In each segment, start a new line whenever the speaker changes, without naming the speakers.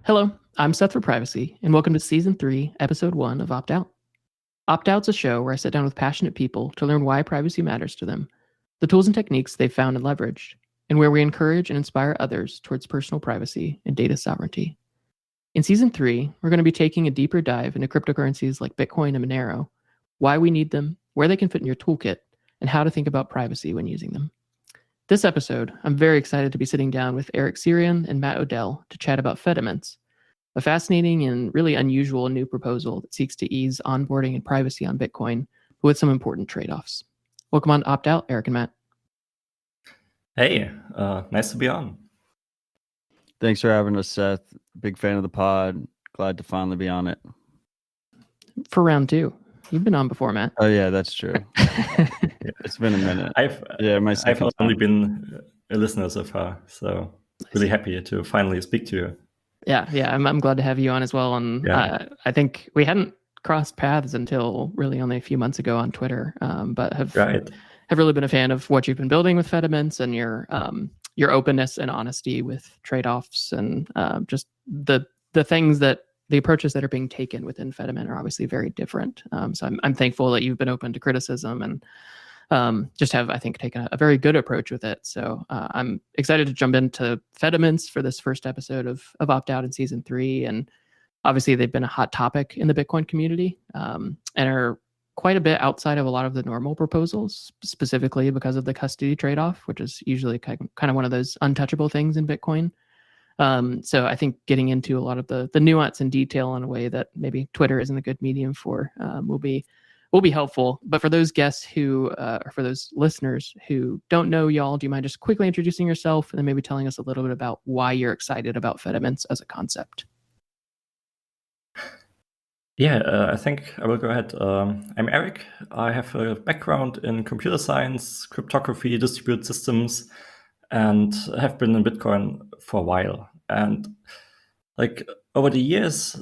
Hello, I'm Seth for Privacy, and welcome to Season 3, Episode 1 of Opt Out. Opt Out's a show where I sit down with passionate people to learn why privacy matters to them, the tools and techniques they've found and leveraged, and where we encourage and inspire others towards personal privacy and data sovereignty. In Season 3, we're going to be taking a deeper dive into cryptocurrencies like Bitcoin and Monero, why we need them, where they can fit in your toolkit, and how to think about privacy when using them. This episode, I'm very excited to be sitting down with Sirion and Matt Odell to chat about FediMints, a fascinating and really unusual new proposal that seeks to ease onboarding and privacy on Bitcoin, but with some important trade-offs. Welcome on to Opt Out, Eric and Matt.
Hey, nice to be on.
Thanks for having us, Seth. Big fan of the pod. Glad to finally be on it.
For round 2. You've been on before, Matt.
Oh yeah, that's true. It's been a minute.
I've only been a listener so far, so really happy to finally speak to you.
Yeah, I'm glad to have you on as well. And I think we hadn't crossed paths until really only a few months ago on Twitter, but have really been a fan of what you've been building with FediMints and your openness and honesty with trade-offs and just the things that the approaches that are being taken within FediMint are obviously very different. So I'm thankful that you've been open to criticism and just have, I think, taken a very good approach with it. So I'm excited to jump into FediMints for this first episode of Opt Out in Season 3. And obviously, they've been a hot topic in the Bitcoin community and are quite a bit outside of a lot of the normal proposals, specifically because of the custody trade-off, which is usually kind of one of those untouchable things in Bitcoin. So I think getting into a lot of the nuance and detail in a way that maybe Twitter isn't a good medium for will be helpful. But for those guests or for those listeners who don't know y'all, do you mind just quickly introducing yourself and then maybe telling us a little bit about why you're excited about FediMints as a concept?
Yeah, I think I will go ahead. I'm Eric. I have a background in computer science, cryptography, distributed systems, and have been in Bitcoin for a while. And like over the years,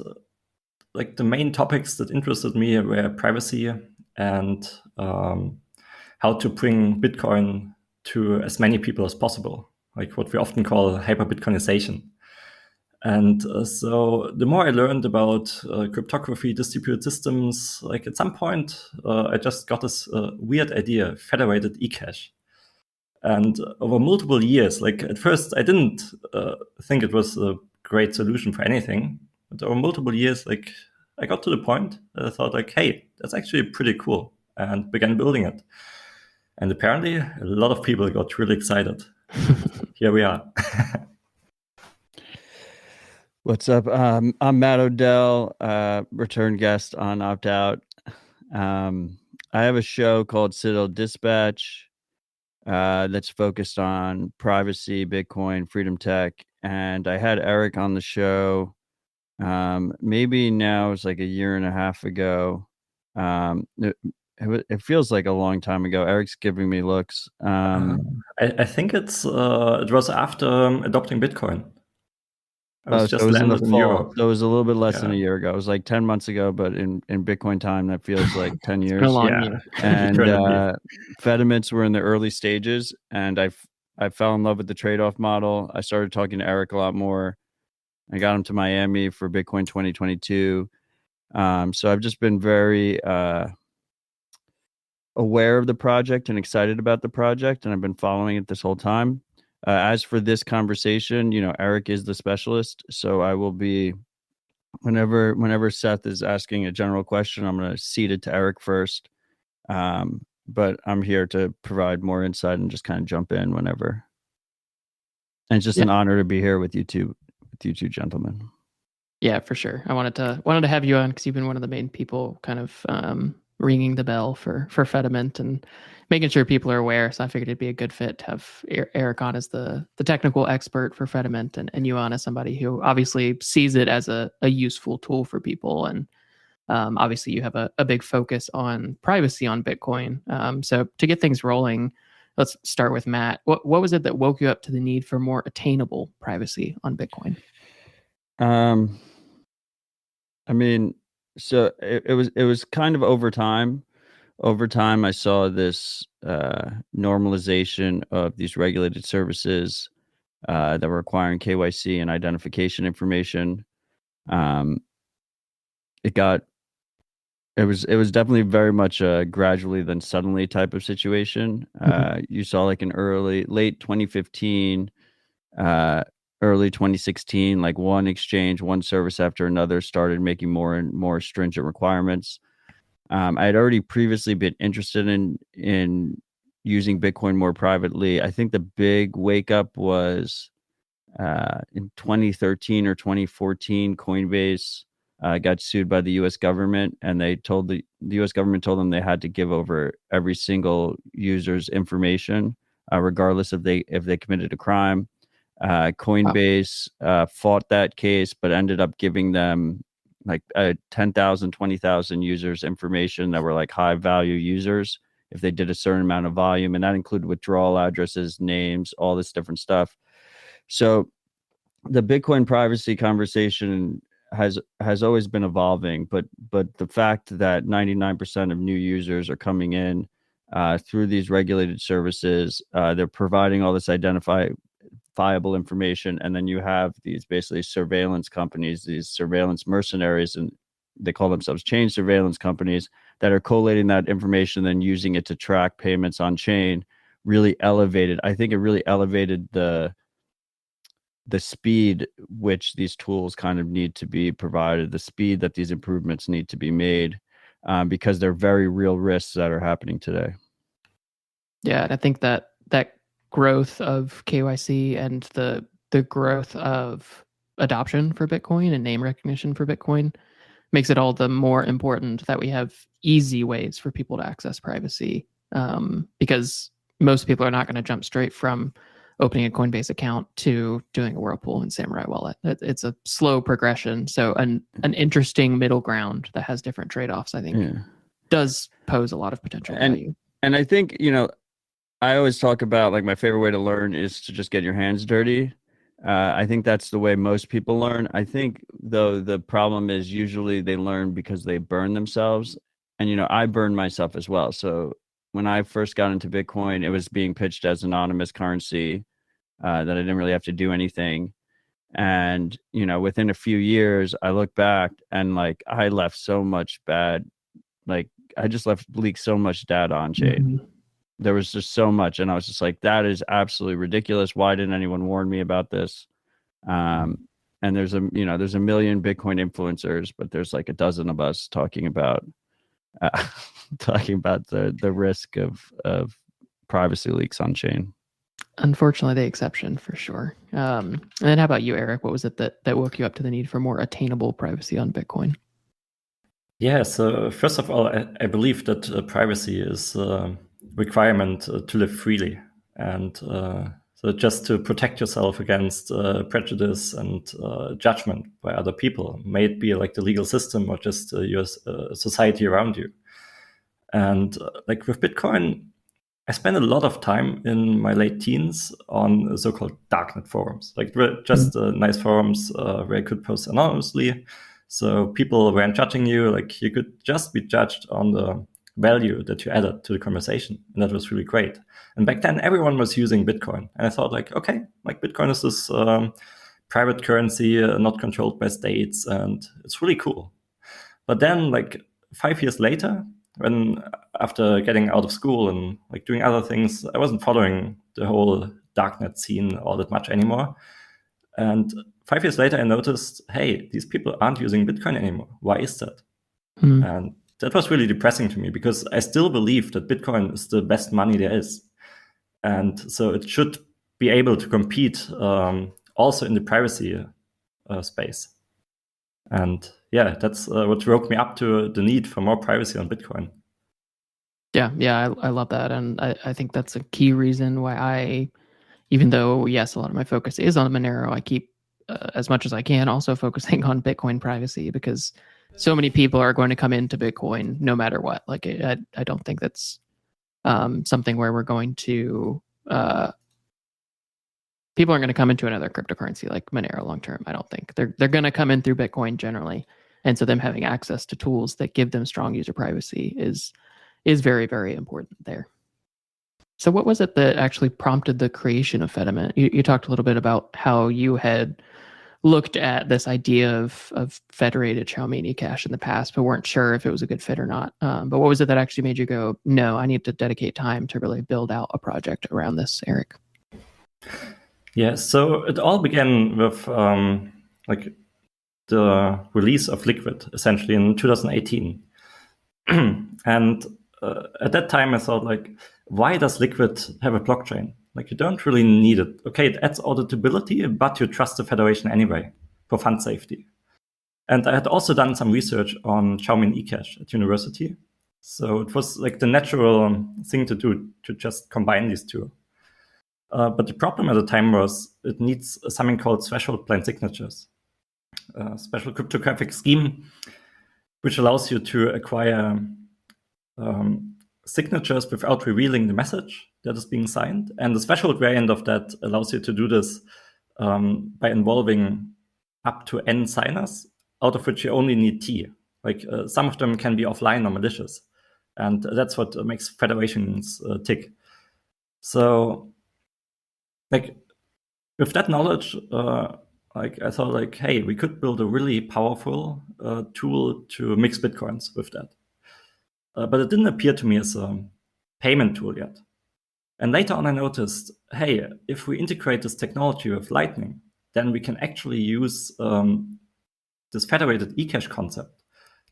like the main topics that interested me were privacy and how to bring Bitcoin to as many people as possible, like what we often call hyper-Bitcoinization. And so the more I learned about cryptography, distributed systems, like at some point, I just got this weird idea, federated eCash. And over multiple years, like at first, I didn't think it was a great solution for anything. But over multiple years, like I got to the point that I thought like, hey, that's actually pretty cool, and began building it. And apparently a lot of people got really excited. Here we are.
What's up? I'm Matt Odell, return guest on Opt Out. I have a show called Citadel Dispatch that's focused on privacy, Bitcoin, freedom tech. And I had Eric on the show. Maybe now it's like a year and a half ago. It feels like a long time ago. Eric's giving me looks.
I think it was after adopting Bitcoin. I was just landed in Europe.
So it was a little bit less than a year ago. It was like 10 months ago, but in Bitcoin time, that feels like 10 years.
A long year.
And FediMints were in the early stages, and I fell in love with the trade-off model. I started talking to Eric a lot more. I got him to Miami for Bitcoin 2022. So I've just been very aware of the project and excited about the project, and I've been following it this whole time. As for this conversation, Eric is the specialist, so I will be, whenever Seth is asking a general question, I'm going to cede it to Eric first. But I'm here to provide more insight and just kind of jump in whenever. And it's just an honor to be here with you two gentlemen.
Yeah, for sure. I wanted to have you on because you've been one of the main people kind of ringing the bell for FediMint and making sure people are aware. So I figured it'd be a good fit to have Eric on as the technical expert for FediMint and you on as somebody who obviously sees it as a useful tool for people. And obviously you have a big focus on privacy on Bitcoin. So to get things rolling, let's start with Matt. What was it that woke you up to the need for more attainable privacy on Bitcoin?
I mean, so it was kind of over time. Over time, I saw this normalization of these regulated services that were requiring KYC and identification information. It was definitely very much a gradually then suddenly type of situation. You saw like in late 2015, early 2016, like one exchange, one service after another started making more and more stringent requirements. I had already previously been interested in using Bitcoin more privately. I think the big wake up was in 2013 or 2014, Coinbase got sued by the U.S. government, and the U.S. government told them they had to give over every single user's information, regardless if they committed a crime. Coinbase fought that case, but ended up giving them like 10,000, 20,000 users information that were like high value users if they did a certain amount of volume, and that included withdrawal addresses, names, all this different stuff. So the Bitcoin privacy conversation has always been evolving, but the fact that 99% of new users are coming in through these regulated services, they're providing all this identifiable information, and then you have these basically surveillance companies, these surveillance mercenaries, and they call themselves chain surveillance companies that are collating that information, then using it to track payments on chain. I think it really elevated the speed which these tools kind of need to be provided, the speed that these improvements need to be made, because they're very real risks that are happening today.
Yeah, and I think that growth of KYC and the growth of adoption for Bitcoin and name recognition for Bitcoin makes it all the more important that we have easy ways for people to access privacy, because most people are not going to jump straight from opening a Coinbase account to doing a Whirlpool and Samurai wallet. It's a slow progression. So an interesting middle ground that has different trade-offs, I think, does pose a lot of potential value.
And I think, I always talk about like my favorite way to learn is to just get your hands dirty. I think that's the way most people learn. I think, though, the problem is usually they learn because they burn themselves. And, I burned myself as well. So when I first got into Bitcoin, it was being pitched as anonymous currency, that I didn't really have to do anything. And, within a few years, I look back and like I left so much I just leaked so much data on chain. Mm-hmm. There was just so much. And I was just like, that is absolutely ridiculous. Why didn't anyone warn me about this? And there's a million Bitcoin influencers, but there's like a dozen of us talking about the risk of privacy leaks on chain.
Unfortunately, the exception for sure. And then how about you, Eric? What was it that woke you up to the need for more attainable privacy on Bitcoin?
Yeah, so first of all, I believe that privacy is a requirement to live freely. And so just to protect yourself against prejudice and judgment by other people, may it be like the legal system or just your society around you. And like with Bitcoin, I spent a lot of time in my late teens on so-called darknet forums, like just nice forums where I could post anonymously. So people weren't judging you, like you could just be judged on the value that you added to the conversation. And that was really great. And back then, everyone was using Bitcoin. And I thought like, okay, like Bitcoin is this private currency, not controlled by states. And it's really cool. But then like 5 years later, after getting out of school and like doing other things, I wasn't following the whole darknet scene all that much anymore. And 5 years later, I noticed, hey, these people aren't using Bitcoin anymore. Why is that? And that was really depressing to me because I still believe that Bitcoin is the best money there is. And so it should be able to compete also in the privacy space. And yeah, that's what woke me up to the need for more privacy on Bitcoin.
Yeah, I love that. And I think that's a key reason why even though, yes, a lot of my focus is on Monero, I keep, as much as I can, also focusing on Bitcoin privacy because so many people are going to come into Bitcoin no matter what. Like, I don't think that's something where we're going to... people aren't going to come into another cryptocurrency like Monero long term. I don't think they're going to come in through Bitcoin generally, and so them having access to tools that give them strong user privacy is very, very important there. So, what was it that actually prompted the creation of FediMint? You talked a little bit about how you had looked at this idea of federated Xiaomi eCash in the past, but weren't sure if it was a good fit or not. But what was it that actually made you go, no, I need to dedicate time to really build out a project around this, Eric?
Yeah, so it all began with like the release of Liquid, essentially in 2018. And at that time, I thought, like, why does Liquid have a blockchain? Like, you don't really need it. Okay, it adds auditability, but you trust the federation anyway for fund safety. And I had also done some research on Xiaomi eCash at university. So it was like the natural thing to do, to just combine these two. But the problem at the time was it needs something called threshold plain signatures, a special cryptographic scheme, which allows you to acquire signatures without revealing the message that is being signed. And the threshold variant of that allows you to do this by involving up to n signers, out of which you only need T. Like some of them can be offline or malicious. And that's what makes federations tick. So, like, with that knowledge, like I thought, like, hey, we could build a really powerful tool to mix Bitcoins with that. But it didn't appear to me as a payment tool yet. And later on, I noticed, hey, if we integrate this technology with Lightning, then we can actually use this federated eCash concept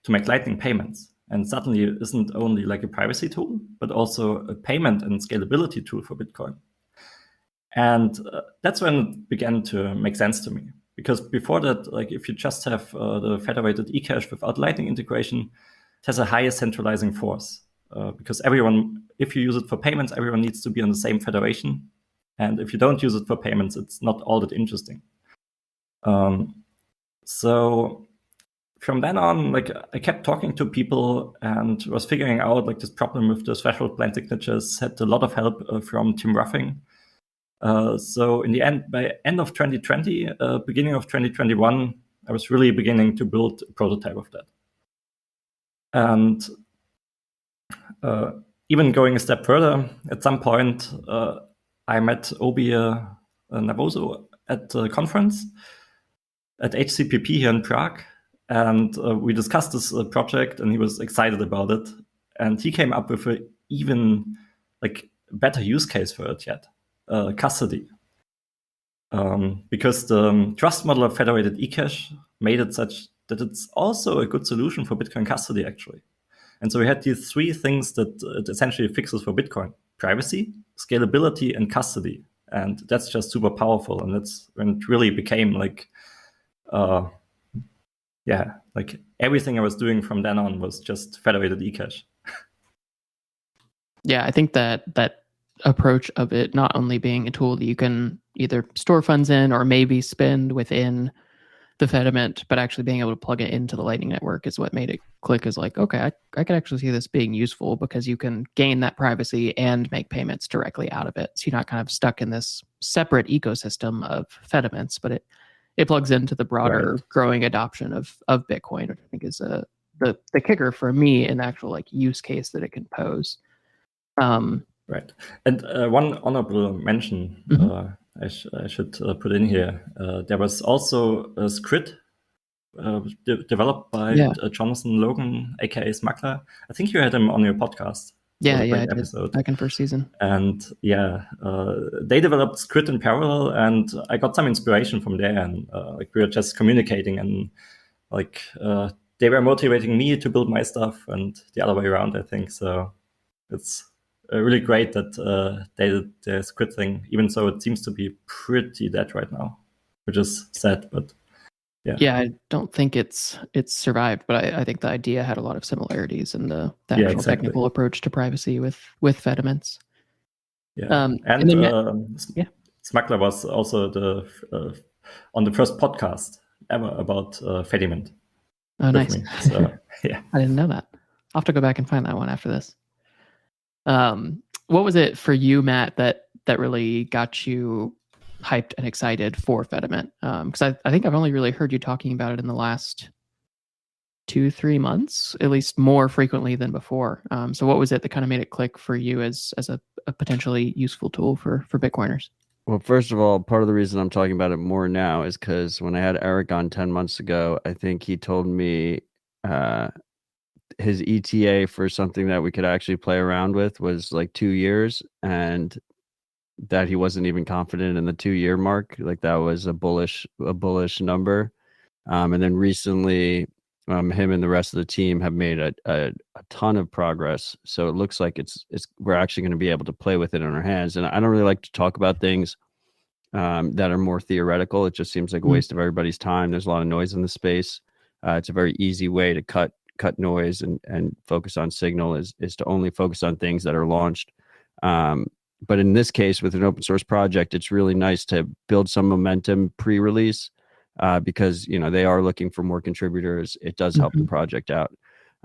to make Lightning payments. And suddenly it isn't only like a privacy tool, but also a payment and scalability tool for Bitcoin. And that's when it began to make sense to me. Because before that, like if you just have the federated eCash without Lightning integration, it has a higher centralizing force. Because everyone, if you use it for payments, everyone needs to be on the same federation. And if you don't use it for payments, it's not all that interesting. So from then on, like I kept talking to people and was figuring out like this problem with the threshold plain signatures. Had a lot of help from Tim Ruffing. So in the end, by end of 2020, beginning of 2021, I was really beginning to build a prototype of that. And even going a step further, at some point, I met Obi Navoso at a conference at HCPP here in Prague. And we discussed this project, and he was excited about it. And he came up with an even like better use case for it yet, custody. Because the trust model of federated eCash made it such that it's also a good solution for Bitcoin custody, actually. And so we had these three things that it essentially fixes for Bitcoin: privacy, scalability, and custody. And that's just super powerful. And that's when it really became like, like everything I was doing from then on was just federated eCash.
Yeah, I think that approach of it not only being a tool that you can either store funds in or maybe spend within the FediMint, but actually being able to plug it into the Lightning Network is what made it click. Is like, okay, I could actually see this being useful because you can gain that privacy and make payments directly out of it. So you're not kind of stuck in this separate ecosystem of FediMints, but it plugs into the broader growing adoption of Bitcoin, which I think is the kicker for me in the actual like use case that it can pose.
Right. And one honorable mention I should put in here. There was also a script developed by Jonathan Logan, aka Smuggler. I think you had him on your podcast.
Yeah, I did back in first season.
And they developed Squid in parallel, and I got some inspiration from there. And like we were just communicating, and like they were motivating me to build my stuff, and the other way around, I think. So it's really great that they did the Squid thing, even though it seems to be pretty dead right now, which is sad, but.
Yeah, I don't think it's survived, but I think the idea had a lot of similarities in the actual technical approach to privacy with FediMints.
Yeah, Smuggler was also on the first podcast ever about FediMint.
Oh, nice.
So, yeah,
I didn't know that. I'll have to go back and find that one after this. What was it for you, Matt, that really got you hyped and excited for FediMint? Because I think I've only really heard you talking about it in the last 2-3 months, at least more frequently than before. So what was it that kind of made it click for you as a potentially useful tool for Bitcoiners?
Well, first of all, part of the reason I'm talking about it more now is because when I had Eric on 10 months ago, I think he told me his ETA for something that we could actually play around with was like 2 years, and that he wasn't even confident in the 2-year mark. Like that was a bullish number. And then recently, him and the rest of the team have made a ton of progress. So it looks like we're actually going to be able to play with it in our hands. And I don't really like to talk about things that are more theoretical. It just seems like a waste of everybody's time. There's a lot of noise in the space. It's a very easy way to cut noise and focus on signal is to only focus on things that are launched. But in this case, with an open source project, it's really nice to build some momentum pre-release because they are looking for more contributors. It does help the project out.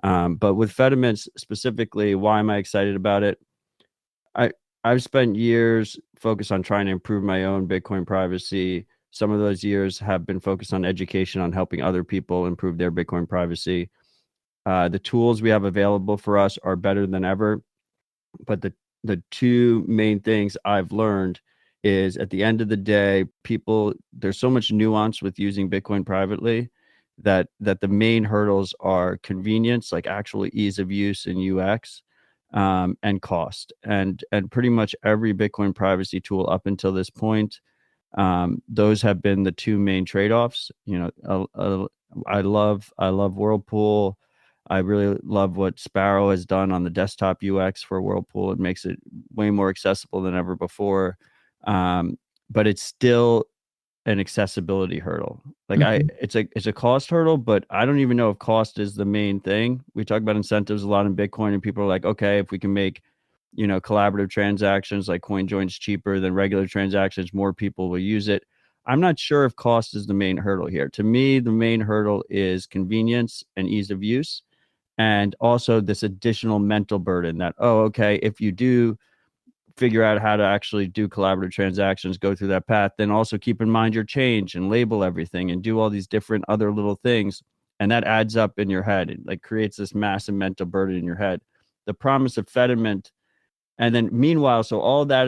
But with FediMints specifically, why am I excited about it? I've spent years focused on trying to improve my own Bitcoin privacy. Some of those years have been focused on education, on helping other people improve their Bitcoin privacy. The tools we have available for us are better than ever. But the two main things I've learned is at the end of the day, there's so much nuance with using Bitcoin privately that the main hurdles are convenience, like actual ease of use in UX, and cost. And pretty much every Bitcoin privacy tool up until this point, those have been the two main trade-offs. I love Whirlpool. I really love what Sparrow has done on the desktop UX for Whirlpool. It makes it way more accessible than ever before. But it's still an accessibility hurdle. Like it's a cost hurdle, but I don't even know if cost is the main thing. We talk about incentives a lot in Bitcoin, and people are like, okay, if we can make, collaborative transactions like CoinJoin's cheaper than regular transactions, more people will use it. I'm not sure if cost is the main hurdle here. To me, the main hurdle is convenience and ease of use. And also this additional mental burden that, if you do figure out how to actually do collaborative transactions, go through that path, then also keep in mind your change and label everything and do all these different other little things. And that adds up in your head. It creates this massive mental burden in your head. The promise of FediMint. And then meanwhile, so all that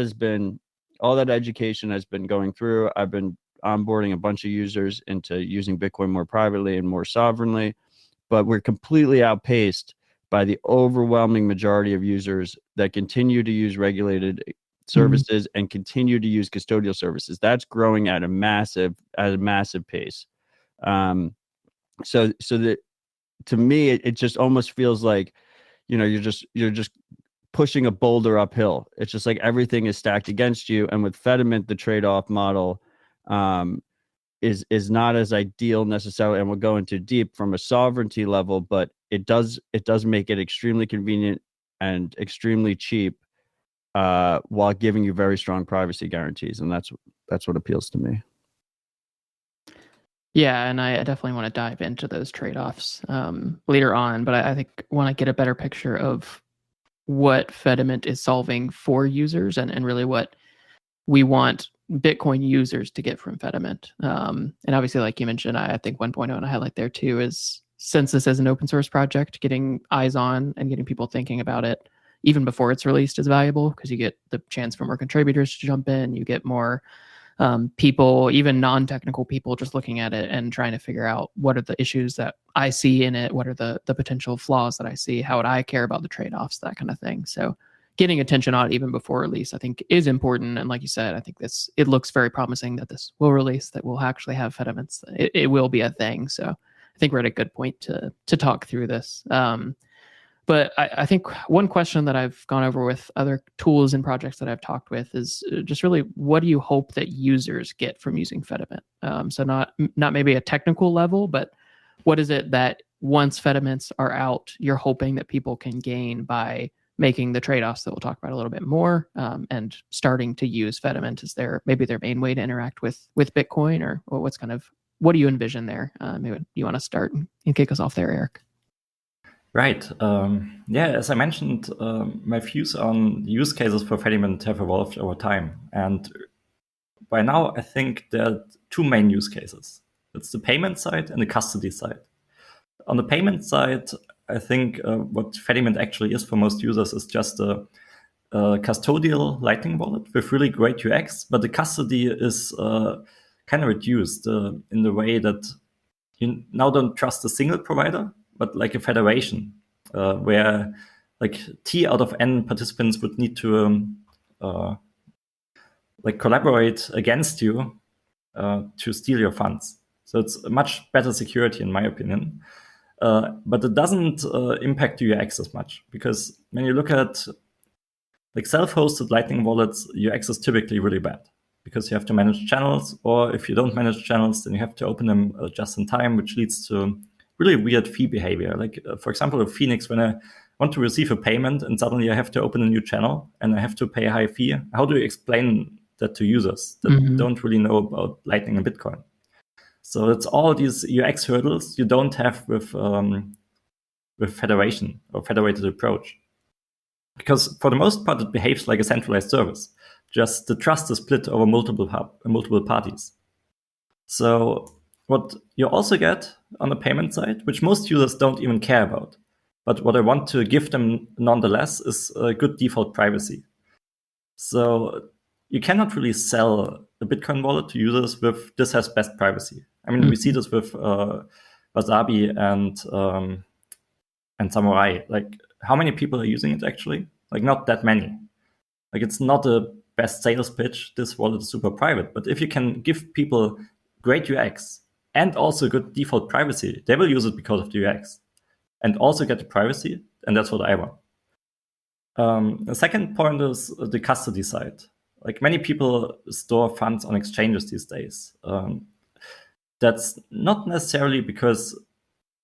education has been going through. I've been onboarding a bunch of users into using Bitcoin more privately and more sovereignly, but we're completely outpaced by the overwhelming majority of users that continue to use regulated services and continue to use custodial services. That's growing at a massive pace. So that, to me, it just almost feels like, you're just pushing a boulder uphill. It's just like everything is stacked against you. And with FediMint, the trade-off model is not as ideal necessarily, and we'll go into deep from a sovereignty level, but it does make it extremely convenient and extremely cheap while giving you very strong privacy guarantees. And that's what appeals to me.
Yeah, and I definitely want to dive into those trade-offs later on, but I think when I get a better picture of what FediMint is solving for users and really what we want Bitcoin users to get from FediMint. And obviously, like you mentioned, I think 1.0 and a highlight there too is, since this is an open source project, getting eyes on and getting people thinking about it even before it's released is valuable, because you get the chance for more contributors to jump in. You get more people, even non-technical people, just looking at it and trying to figure out what are the issues that I see in it, what are the potential flaws that I see, how would I care about the trade-offs, that kind of thing. So getting attention on it even before release, I think, is important. And like you said, I think it looks very promising that this will release, that we'll actually have FediMints. It will be a thing. So I think we're at a good point to talk through this. But I think one question that I've gone over with other tools and projects that I've talked with is just really, what do you hope that users get from using FediMint? So not maybe a technical level, but what is it that once FediMints are out, you're hoping that people can gain by making the trade-offs that we'll talk about a little bit more, and starting to use FediMint as their main way to interact with Bitcoin, or what do you envision there? Maybe you want to start and kick us off there, Eric.
Right. As I mentioned, my views on use cases for FediMint have evolved over time. And by now, I think there are two main use cases. It's the payment side and the custody side. On the payment side, I think what FediMint actually is for most users is just a a custodial Lightning wallet with really great UX, but the custody is kind of reduced in the way that you now don't trust a single provider, but like a federation, where like T out of N participants would need to like collaborate against you to steal your funds. So it's a much better security, in my opinion. But it doesn't impact your UX as much, because when you look at like self-hosted Lightning wallets, UX is typically really bad because you have to manage channels, or if you don't manage channels, then you have to open them just in time, which leads to really weird fee behavior. Like, for example, with Phoenix, when I want to receive a payment and suddenly I have to open a new channel and I have to pay a high fee, how do you explain that to users that don't really know about Lightning and Bitcoin? So it's all these UX hurdles you don't have with federation or federated approach. Because for the most part, it behaves like a centralized service. Just the trust is split over multiple parties. So what you also get on the payment side, which most users don't even care about, but what I want to give them nonetheless, is a good default privacy. So you cannot really sell a Bitcoin wallet to users with this has best privacy. I mean, we see this with Wasabi and Samurai. Like, how many people are using it actually? Like, not that many. Like, it's not a best sales pitch. This wallet is super private. But if you can give people great UX and also good default privacy, they will use it because of the UX and also get the privacy. And that's what I want. The second point is the custody side. Like, many people store funds on exchanges these days. That's not necessarily because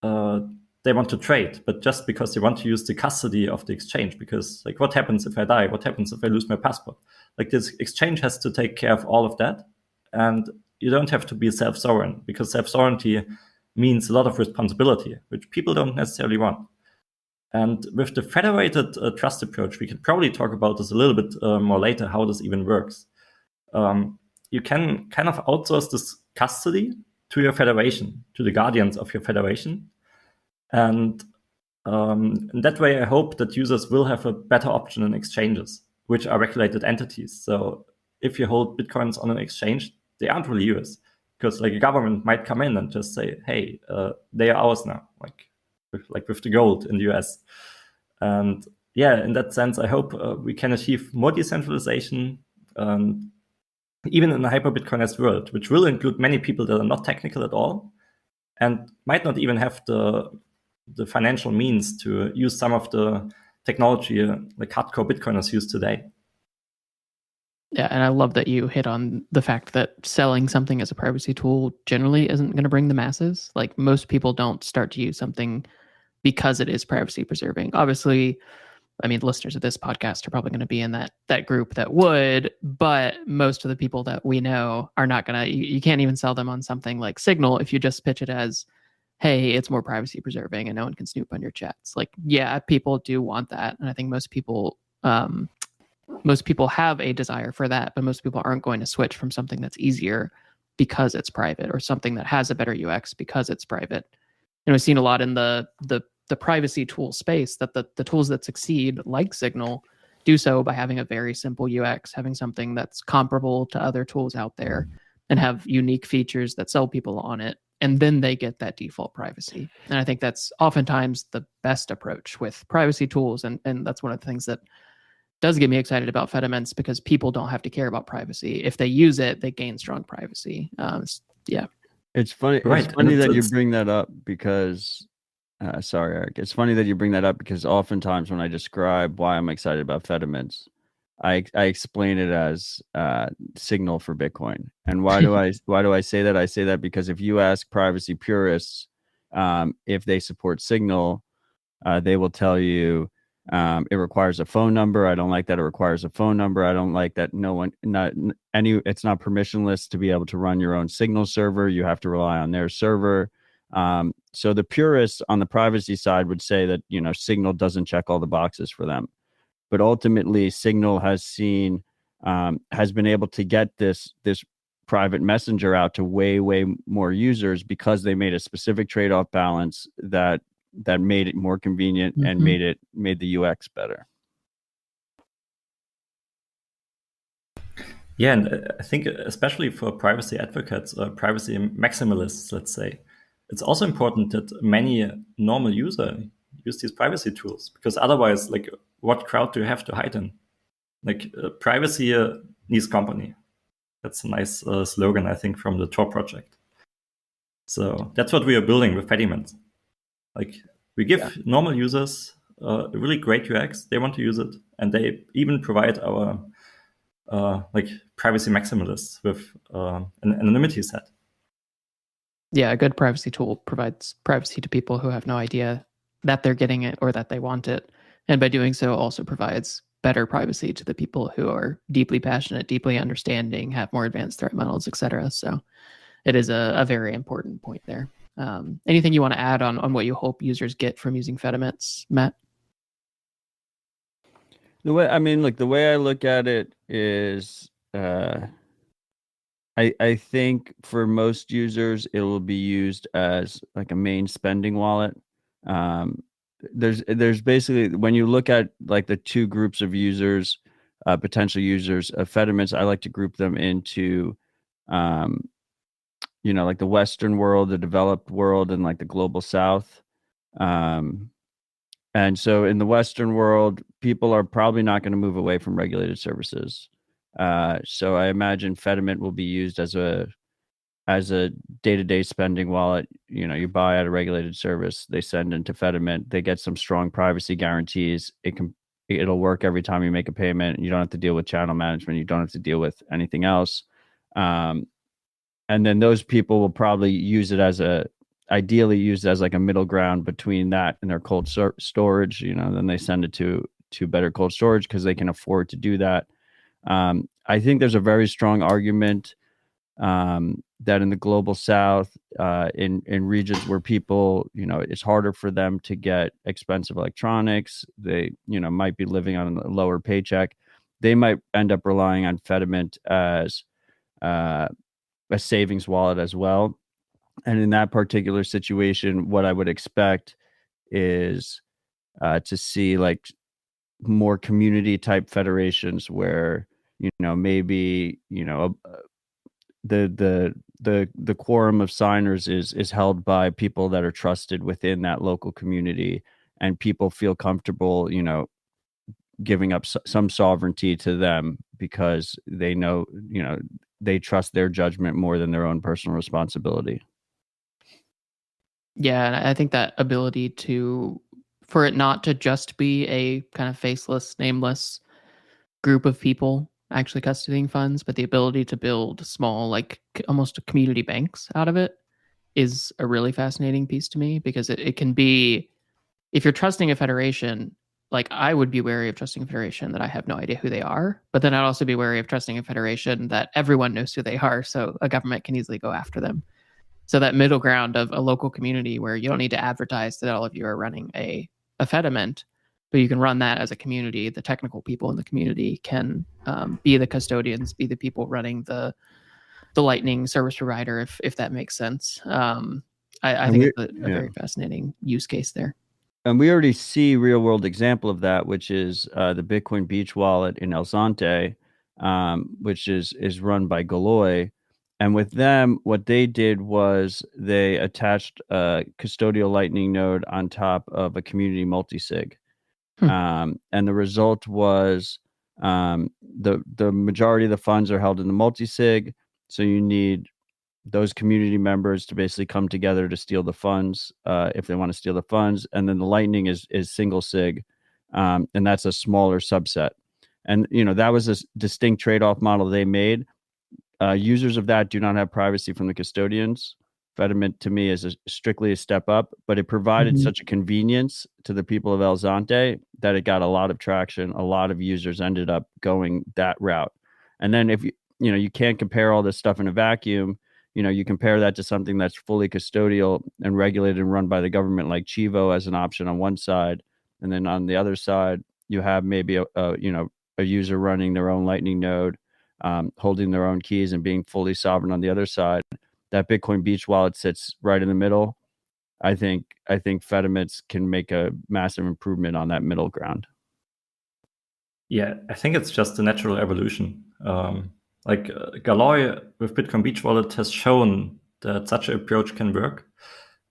they want to trade, but just because they want to use the custody of the exchange. Because, like, what happens if I die? What happens if I lose my passport? Like, this exchange has to take care of all of that. And you don't have to be self-sovereign, because self-sovereignty means a lot of responsibility, which people don't necessarily want. And with the federated trust approach, we can probably talk about this a little bit more later, how this even works. You can kind of outsource this custody to your federation, to the guardians of your federation. And in that way, I hope that users will have a better option in exchanges, which are regulated entities. So if you hold Bitcoins on an exchange, they aren't really yours, because like a government might come in and just say, hey, they are ours now, like with the gold in the US. And yeah, in that sense, I hope we can achieve more decentralization, even in a hyper-Bitcoinized world, which will include many people that are not technical at all and might not even have the financial means to use some of the technology like hardcore Bitcoiners use today.
Yeah, and I love that you hit on the fact that selling something as a privacy tool generally isn't going to bring the masses. Like, most people don't start to use something because it is privacy preserving. Obviously, I mean, listeners of this podcast are probably going to be in that group that would, but most of the people that we know are not going to. You can't even sell them on something like Signal if you just pitch it as, hey, it's more privacy preserving and no one can snoop on your chats. Like, yeah, people do want that, and I think most people have a desire for that, but most people aren't going to switch from something that's easier because it's private, or something that has a better UX because it's private. And we've seen a lot in the privacy tool space that the tools that succeed, like Signal, do so by having a very simple UX, having something that's comparable to other tools out there, and have unique features that sell people on it. And then they get that default privacy. And I think that's oftentimes the best approach with privacy tools. And that's one of the things that does get me excited about FediMints, because people don't have to care about privacy. If they use it, they gain strong privacy. Yeah.
It's funny. Right. It's funny that you bring that up, because sorry, Eric. It's funny that you bring that up, because oftentimes when I describe why I'm excited about FediMints, I explain it as Signal for Bitcoin. And why do I say that? I say that because if you ask privacy purists if they support Signal, they will tell you it requires a phone number. I don't like that it requires a phone number. I don't like that it's not permissionless to be able to run your own Signal server. You have to rely on their server. So the purists on the privacy side would say that, Signal doesn't check all the boxes for them. But ultimately, Signal has been able to get this private messenger out to way more users, because they made a specific trade-off balance that made it more convenient and made the UX better.
Yeah, and I think especially for privacy advocates or privacy maximalists, let's say, it's also important that many normal users use these privacy tools, because otherwise, like, what crowd do you have to hide in? Like, privacy needs company. That's a nice slogan, I think, from the Tor project. So that's what we are building with FediMints. Like, we give normal users a really great UX. They want to use it, and they even provide our like privacy maximalists with an anonymity set.
Yeah, a good privacy tool provides privacy to people who have no idea that they're getting it or that they want it. And by doing so, also provides better privacy to the people who are deeply passionate, deeply understanding, have more advanced threat models, etc. So it is a very important point there. Anything you want to add on what you hope users get from using FediMints, Matt?
The way I look at it is, I think for most users it will be used as like a main spending wallet. There's basically, when you look at like the two groups of users, potential users of FediMints, I like to group them into, like the Western world, the developed world, and like the global South. And so in the Western world, people are probably not going to move away from regulated services. So I imagine FediMint will be used as a day-to-day spending wallet. You buy at a regulated service, they send into FediMint, they get some strong privacy guarantees. It'll work every time you make a payment. You don't have to deal with channel management. You don't have to deal with anything else. And then those people will probably ideally use it as like a middle ground between that and their cold storage. Then they send it to better cold storage because they can afford to do that. I think there's a very strong argument that in the global South, in regions where people, it's harder for them to get expensive electronics, they, might be living on a lower paycheck, they might end up relying on FediMint as a savings wallet as well. And in that particular situation, what I would expect is to see like more community type federations where, maybe, the quorum of signers is held by people that are trusted within that local community, and people feel comfortable, giving up some sovereignty to them because they know, they trust their judgment more than their own personal responsibility.
Yeah, and I think that ability for it not to just be a kind of faceless, nameless group of people actually custodying funds, but the ability to build small, like almost community banks out of it is a really fascinating piece to me, because it can be, if you're trusting a federation, like I would be wary of trusting a federation that I have no idea who they are, but then I'd also be wary of trusting a federation that everyone knows who they are, so a government can easily go after them. So that middle ground of a local community where you don't need to advertise that all of you are running a FediMint, but you can run that as a community. The technical people in the community can be the custodians, be the people running the Lightning service provider, if that makes sense. I think it's a very fascinating use case there.
And we already see real world example of that, which is the Bitcoin Beach wallet in El Zante, which is run by Galoy. And with them, what they did was they attached a custodial Lightning node on top of a community multisig. And the result was the majority of the funds are held in the multisig. So you need those community members to basically come together to steal the funds if they want to steal the funds. And then the Lightning is single sig. And that's a smaller subset. And, that was a distinct trade-off model they made. Users of that do not have privacy from the custodians. FediMint to me is strictly a step up, but it provided such a convenience to the people of El Zante that it got a lot of traction. A lot of users ended up going that route. And then if you can't compare all this stuff in a vacuum, you compare that to something that's fully custodial and regulated and run by the government, like Chivo as an option on one side. And then on the other side, you have maybe a user running their own Lightning node, holding their own keys and being fully sovereign on the other side. That Bitcoin Beach wallet sits right in the middle. I think FediMints can make a massive improvement on that middle ground.
Yeah, I think it's just a natural evolution. Like Galoy with Bitcoin Beach Wallet has shown that such an approach can work.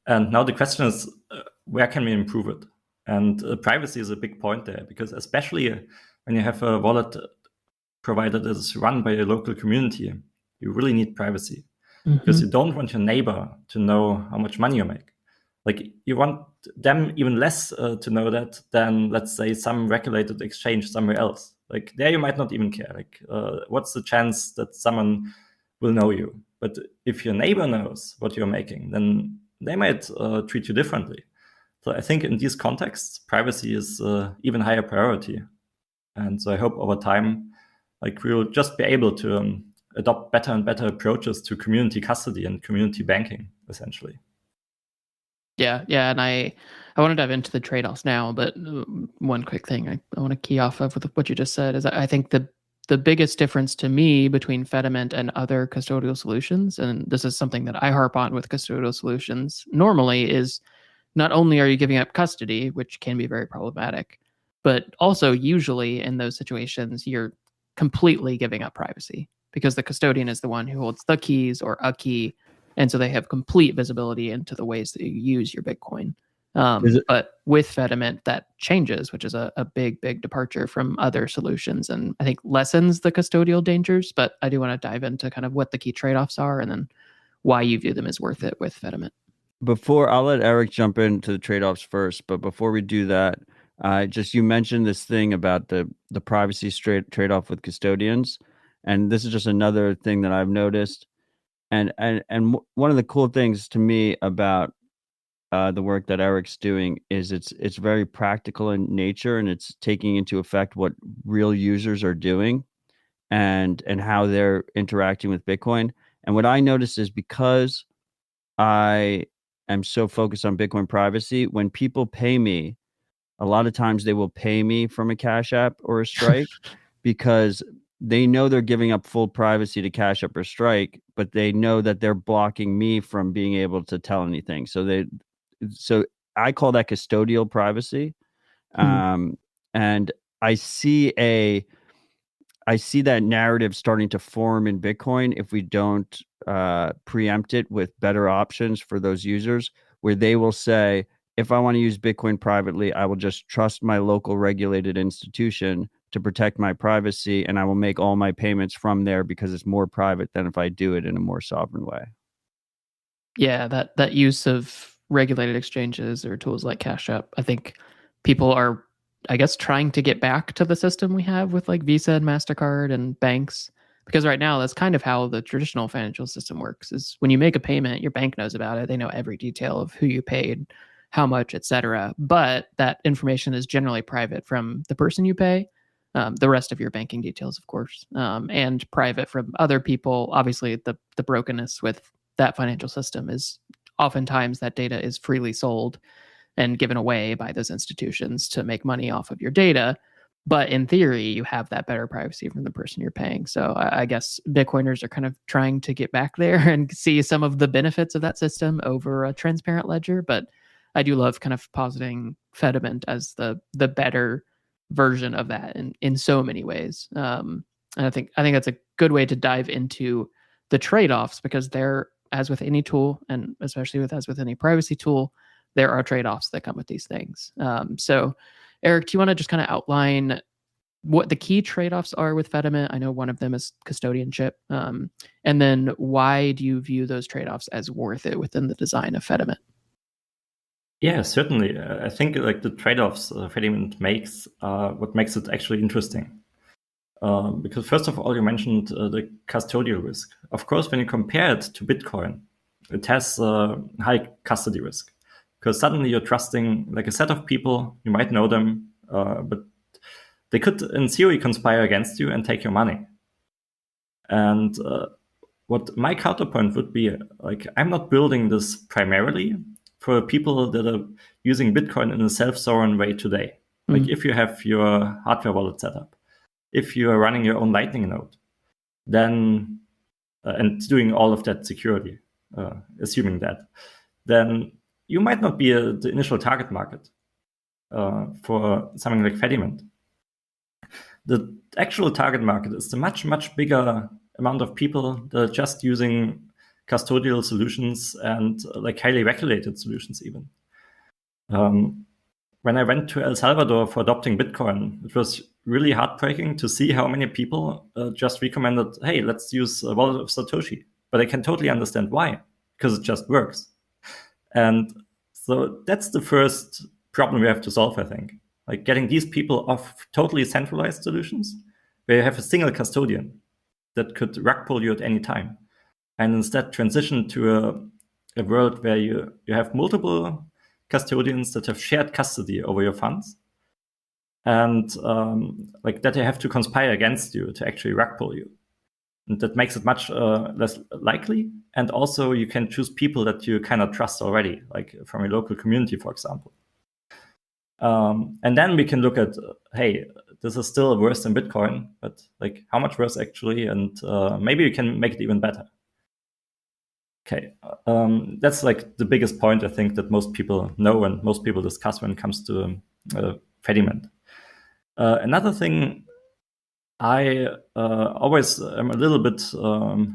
And now the question is, where can we improve it? And privacy is a big point there, because especially when you have a wallet provider that is run by a local community, you really need privacy. Because you don't want your neighbor to know how much money you make. Like, you want them even less to know that than, let's say, some regulated exchange somewhere else. Like, there you might not even care. Like, what's the chance that someone will know you? But if your neighbor knows what you're making, then they might treat you differently. So I think in these contexts, privacy is even higher priority. And so I hope over time, like, we'll just be able to adopt better and better approaches to community custody and community banking, essentially.
Yeah, and I want to dive into the trade-offs now, but one quick thing I want to key off of with what you just said is I think the biggest difference to me between FediMint and other custodial solutions, and this is something that I harp on with custodial solutions normally, is not only are you giving up custody, which can be very problematic, but also usually in those situations, you're completely giving up privacy because the custodian is the one who holds the keys or a key. And so they have complete visibility into the ways that you use your Bitcoin. But with FediMint, that changes, which is a big departure from other solutions, and I think lessens the custodial dangers. But I do want to dive into kind of what the key trade-offs are and then why you view them as worth it with FediMint.
I'll let Eric jump into the trade-offs first, but before we do that, you mentioned this thing about the privacy trade-off with custodians, and this is just another thing that I've noticed. And one of the cool things to me about the work that Eric's doing is it's very practical in nature, and it's taking into effect what real users are doing and how they're interacting with Bitcoin. And what I noticed is, because I am so focused on Bitcoin privacy, when people pay me, a lot of times they will pay me from a Cash App or a Strike because they know they're giving up full privacy to Cash App or Strike, but they know that they're blocking me from being able to tell anything. So I call that custodial privacy. And I see that narrative starting to form in Bitcoin if we don't preempt it with better options for those users, where they will say, if I want to use Bitcoin privately, I will just trust my local regulated institution to protect my privacy, and I will make all my payments from there because it's more private than if I do it in a more sovereign way.
Yeah, that use of regulated exchanges or tools like Cash App, I think people are, I guess, trying to get back to the system we have with like Visa and MasterCard and banks. Because right now, that's kind of how the traditional financial system works, is when you make a payment, your bank knows about it. They know every detail of who you paid, how much, etc. But that information is generally private from the person you pay, the rest of your banking details, of course, and private from other people. Obviously, the brokenness with that financial system is oftentimes that data is freely sold and given away by those institutions to make money off of your data. But in theory, you have that better privacy from the person you're paying. So I guess Bitcoiners are kind of trying to get back there and see some of the benefits of that system over a transparent ledger. But I do love kind of positing FediMint as the better version of that in so many ways. And I think that's a good way to dive into the trade-offs, because there, as with any tool, and especially as with any privacy tool, there are trade-offs that come with these things. So Eric, do you want to just kind of outline what the key trade-offs are with FediMint? I know one of them is custodianship. And then why do you view those trade-offs as worth it within the design of FediMint?
Yeah, certainly. I think like the trade-offs FediMint makes what makes it actually interesting. Because first of all, you mentioned the custodial risk. Of course, when you compare it to Bitcoin, it has high custody risk. Because suddenly you're trusting like a set of people, you might know them, but they could in theory conspire against you and take your money. And what my counterpoint would be, like, I'm not building this primarily for people that are using Bitcoin in a self-sovereign way today. Like if you have your hardware wallet set up, if you are running your own Lightning node, then and doing all of that security, assuming that, then you might not be the initial target market for something like FediMint. The actual target market is the much bigger amount of people that are just using custodial solutions and like highly regulated solutions even. When I went to El Salvador for adopting Bitcoin, it was really heartbreaking to see how many people just recommended, hey, let's use a wallet of Satoshi. But I can totally understand why, because it just works. And so that's the first problem we have to solve, I think. Like getting these people off totally centralized solutions where you have a single custodian that could rug pull you at any time, and instead transition to a world where you have multiple custodians that have shared custody over your funds, and like that they have to conspire against you to actually rug pull you. And that makes it much less likely. And also you can choose people that you kind of trust already, like from your local community, for example. And then we can look at, hey, this is still worse than Bitcoin, but like how much worse actually? And maybe we can make it even better. Okay, that's like the biggest point I think that most people know and most people discuss when it comes to FediMint. Another thing I always am a little bit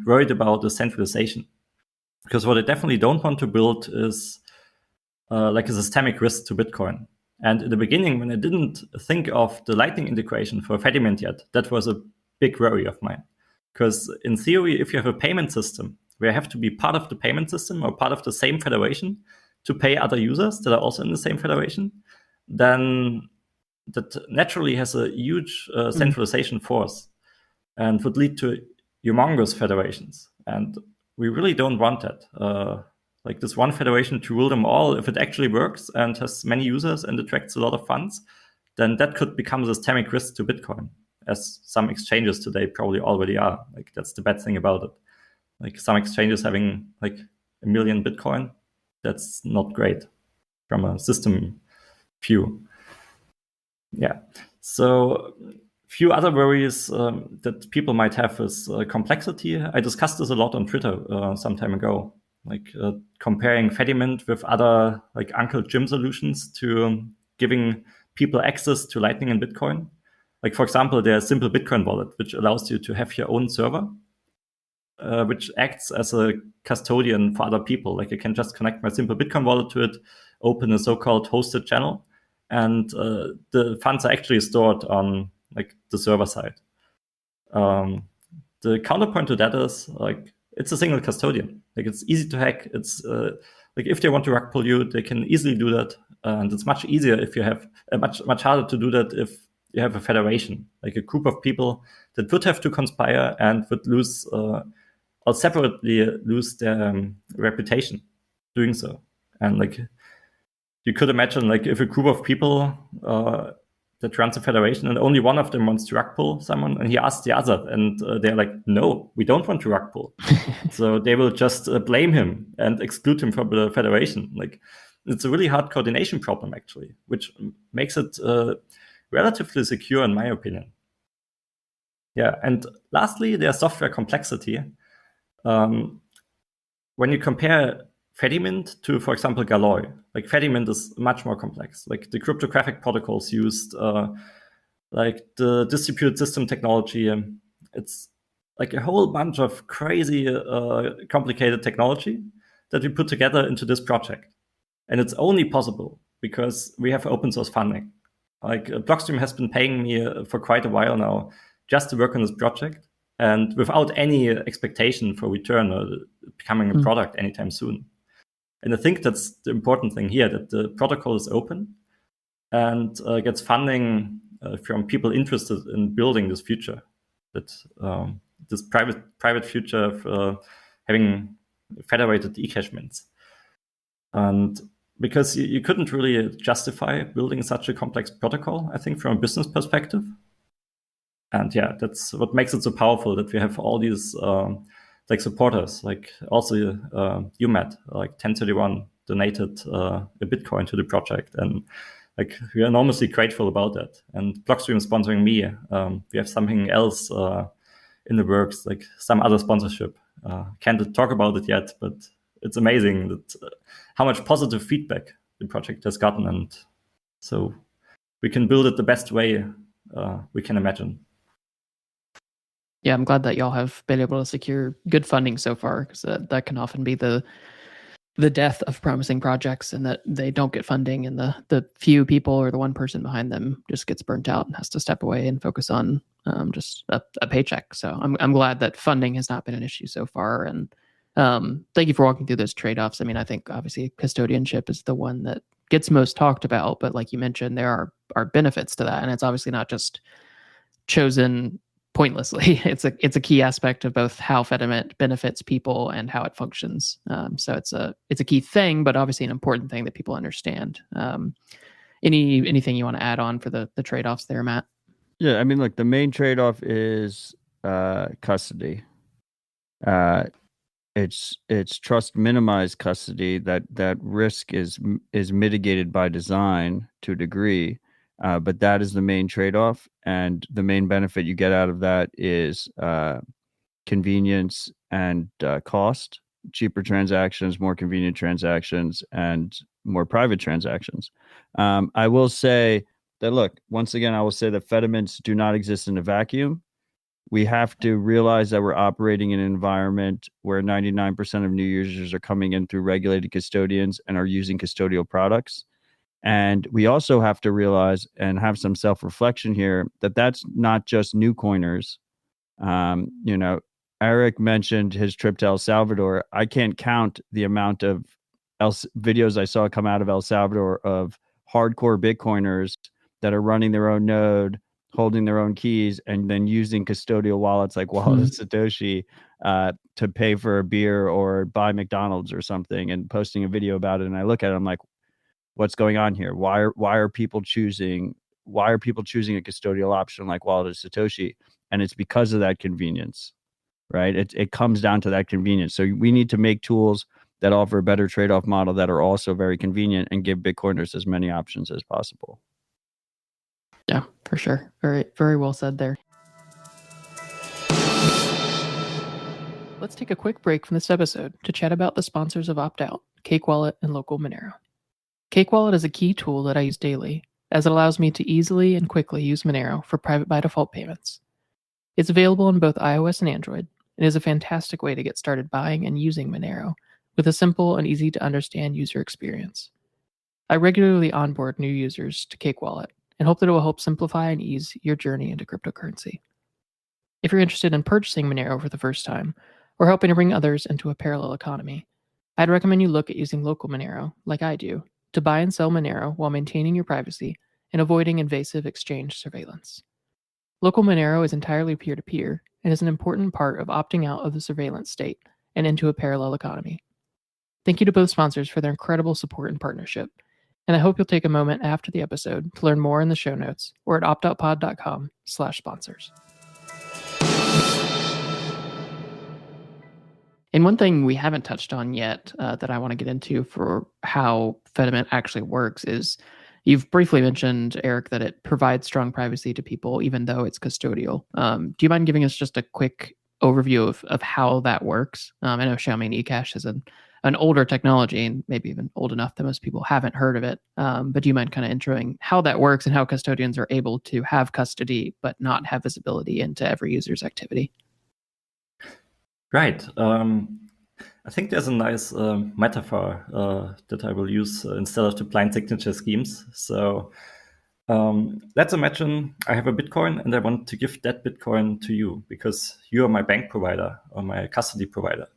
worried about is centralization, because what I definitely don't want to build is like a systemic risk to Bitcoin. And in the beginning, when I didn't think of the Lightning integration for FediMint yet, that was a big worry of mine. Because in theory, if you have a payment system where you have to be part of the payment system or part of the same federation to pay other users that are also in the same federation, then that naturally has a huge centralization force and would lead to humongous federations. And we really don't want that. Like this one federation to rule them all, if it actually works and has many users and attracts a lot of funds, then that could become a systemic risk to Bitcoin, as some exchanges today probably already are. Like that's the bad thing about it. Like some exchanges having like 1 million Bitcoin, that's not great from a system view. Yeah. So few other worries that people might have is complexity. I discussed this a lot on Twitter some time ago, like comparing FediMint with other like Uncle Jim solutions to giving people access to Lightning and Bitcoin. Like for example, there's Simple Bitcoin Wallet, which allows you to have your own server, which acts as a custodian for other people. Like I can just connect my Simple Bitcoin Wallet to it, open a so-called hosted channel, and the funds are actually stored on like the server side. The counterpoint to that is like it's a single custodian. Like it's easy to hack. It's like if they want to rug pull you, they can easily do that, and it's much easier if you have much harder to do that if you have a federation, like a group of people that would have to conspire and would lose or separately lose their reputation doing so. And like you could imagine, like if a group of people that runs a federation and only one of them wants to rug pull someone, and he asks the other, and they're like, no, we don't want to rug pull. So they will just blame him and exclude him from the federation. Like it's a really hard coordination problem, actually, which makes it relatively secure, in my opinion. Yeah, and lastly, there's software complexity. When you compare FediMint to, for example, Galloy, like FediMint is much more complex. Like the cryptographic protocols used, like the distributed system technology, it's like a whole bunch of crazy, complicated technology that we put together into this project. And it's only possible because we have open source funding. Like Blockstream has been paying me for quite a while now just to work on this project, and without any expectation for return or becoming a product anytime soon. And I think that's the important thing here, that the protocol is open and gets funding from people interested in building this future, that this private future of having federated eCash mints. And because you couldn't really justify building such a complex protocol, I think, from a business perspective. And yeah, that's what makes it so powerful, that we have all these like supporters, like also you, Matt, like 1031 donated a Bitcoin to the project, and like we are enormously grateful about that. And Blockstream is sponsoring me. We have something else in the works, like some other sponsorship. Can't talk about it yet, but it's amazing that how much positive feedback the project has gotten, and so we can build it the best way we can imagine.
Yeah, I'm glad that y'all have been able to secure good funding so far, because that can often be the death of promising projects, and that they don't get funding, and the few people or the one person behind them just gets burnt out and has to step away and focus on just a paycheck. So I'm glad that funding has not been an issue so far. And thank you for walking through those trade-offs. I mean, I think obviously custodianship is the one that gets most talked about, but like you mentioned, there are benefits to that, and it's obviously not just chosen pointlessly. It's a key aspect of both how FediMint benefits people and how it functions. So it's a key thing, but obviously an important thing that people understand. Anything you want to add on for the trade-offs there, Matt?
Yeah, I mean, look, the main trade-off is custody. It's trust minimized custody. That risk is mitigated by design to a degree. But that is the main trade-off, and the main benefit you get out of that is convenience and cost, cheaper transactions, more convenient transactions, and more private transactions. I will say that, look, once again, I will say that FediMints do not exist in a vacuum. We have to realize that we're operating in an environment where 99% of new users are coming in through regulated custodians and are using custodial products. And we also have to realize and have some self-reflection here that that's not just new coiners. Eric mentioned his trip to El Salvador. I can't count the amount of videos I saw come out of El Salvador of hardcore Bitcoiners that are running their own node, holding their own keys, and then using custodial wallets like Wallet of Satoshi to pay for a beer or buy McDonald's or something, and posting a video about it. And I look at it, I'm like, what's going on here? Why are people choosing a custodial option like Wallet of Satoshi? And it's because of that convenience, right? It comes down to that convenience. So we need to make tools that offer a better trade-off model that are also very convenient and give Bitcoiners as many options as possible.
Yeah, for sure. Very, very well said there. Let's take a quick break from this episode to chat about the sponsors of Opt-out, Cake Wallet and local Monero. Cake Wallet is a key tool that I use daily, as it allows me to easily and quickly use Monero for private by default payments. It's available on both iOS and Android, and is a fantastic way to get started buying and using Monero with a simple and easy to understand user experience. I regularly onboard new users to Cake Wallet and hope that it will help simplify and ease your journey into cryptocurrency. If you're interested in purchasing Monero for the first time, or helping to bring others into a parallel economy, I'd recommend you look at using local Monero, like I do, to buy and sell Monero while maintaining your privacy and avoiding invasive exchange surveillance. Local Monero is entirely peer-to-peer and is an important part of opting out of the surveillance state and into a parallel economy. Thank you to both sponsors for their incredible support and partnership, and I hope you'll take a moment after the episode to learn more in the show notes or at optoutpod.com/sponsors. And one thing we haven't touched on yet that I want to get into for how FediMint actually works is, you've briefly mentioned, Eric, that it provides strong privacy to people even though it's custodial. Do you mind giving us just a quick overview of how that works? I know Xiaomi and eCash is an older technology, and maybe even old enough that most people haven't heard of it. But do you mind kind of introing how that works and how custodians are able to have custody but not have visibility into every user's activity?
Right. I think there's a nice metaphor that I will use instead of the blind signature schemes. So let's imagine I have a Bitcoin and I want to give that Bitcoin to you because you are my bank provider or my custody provider.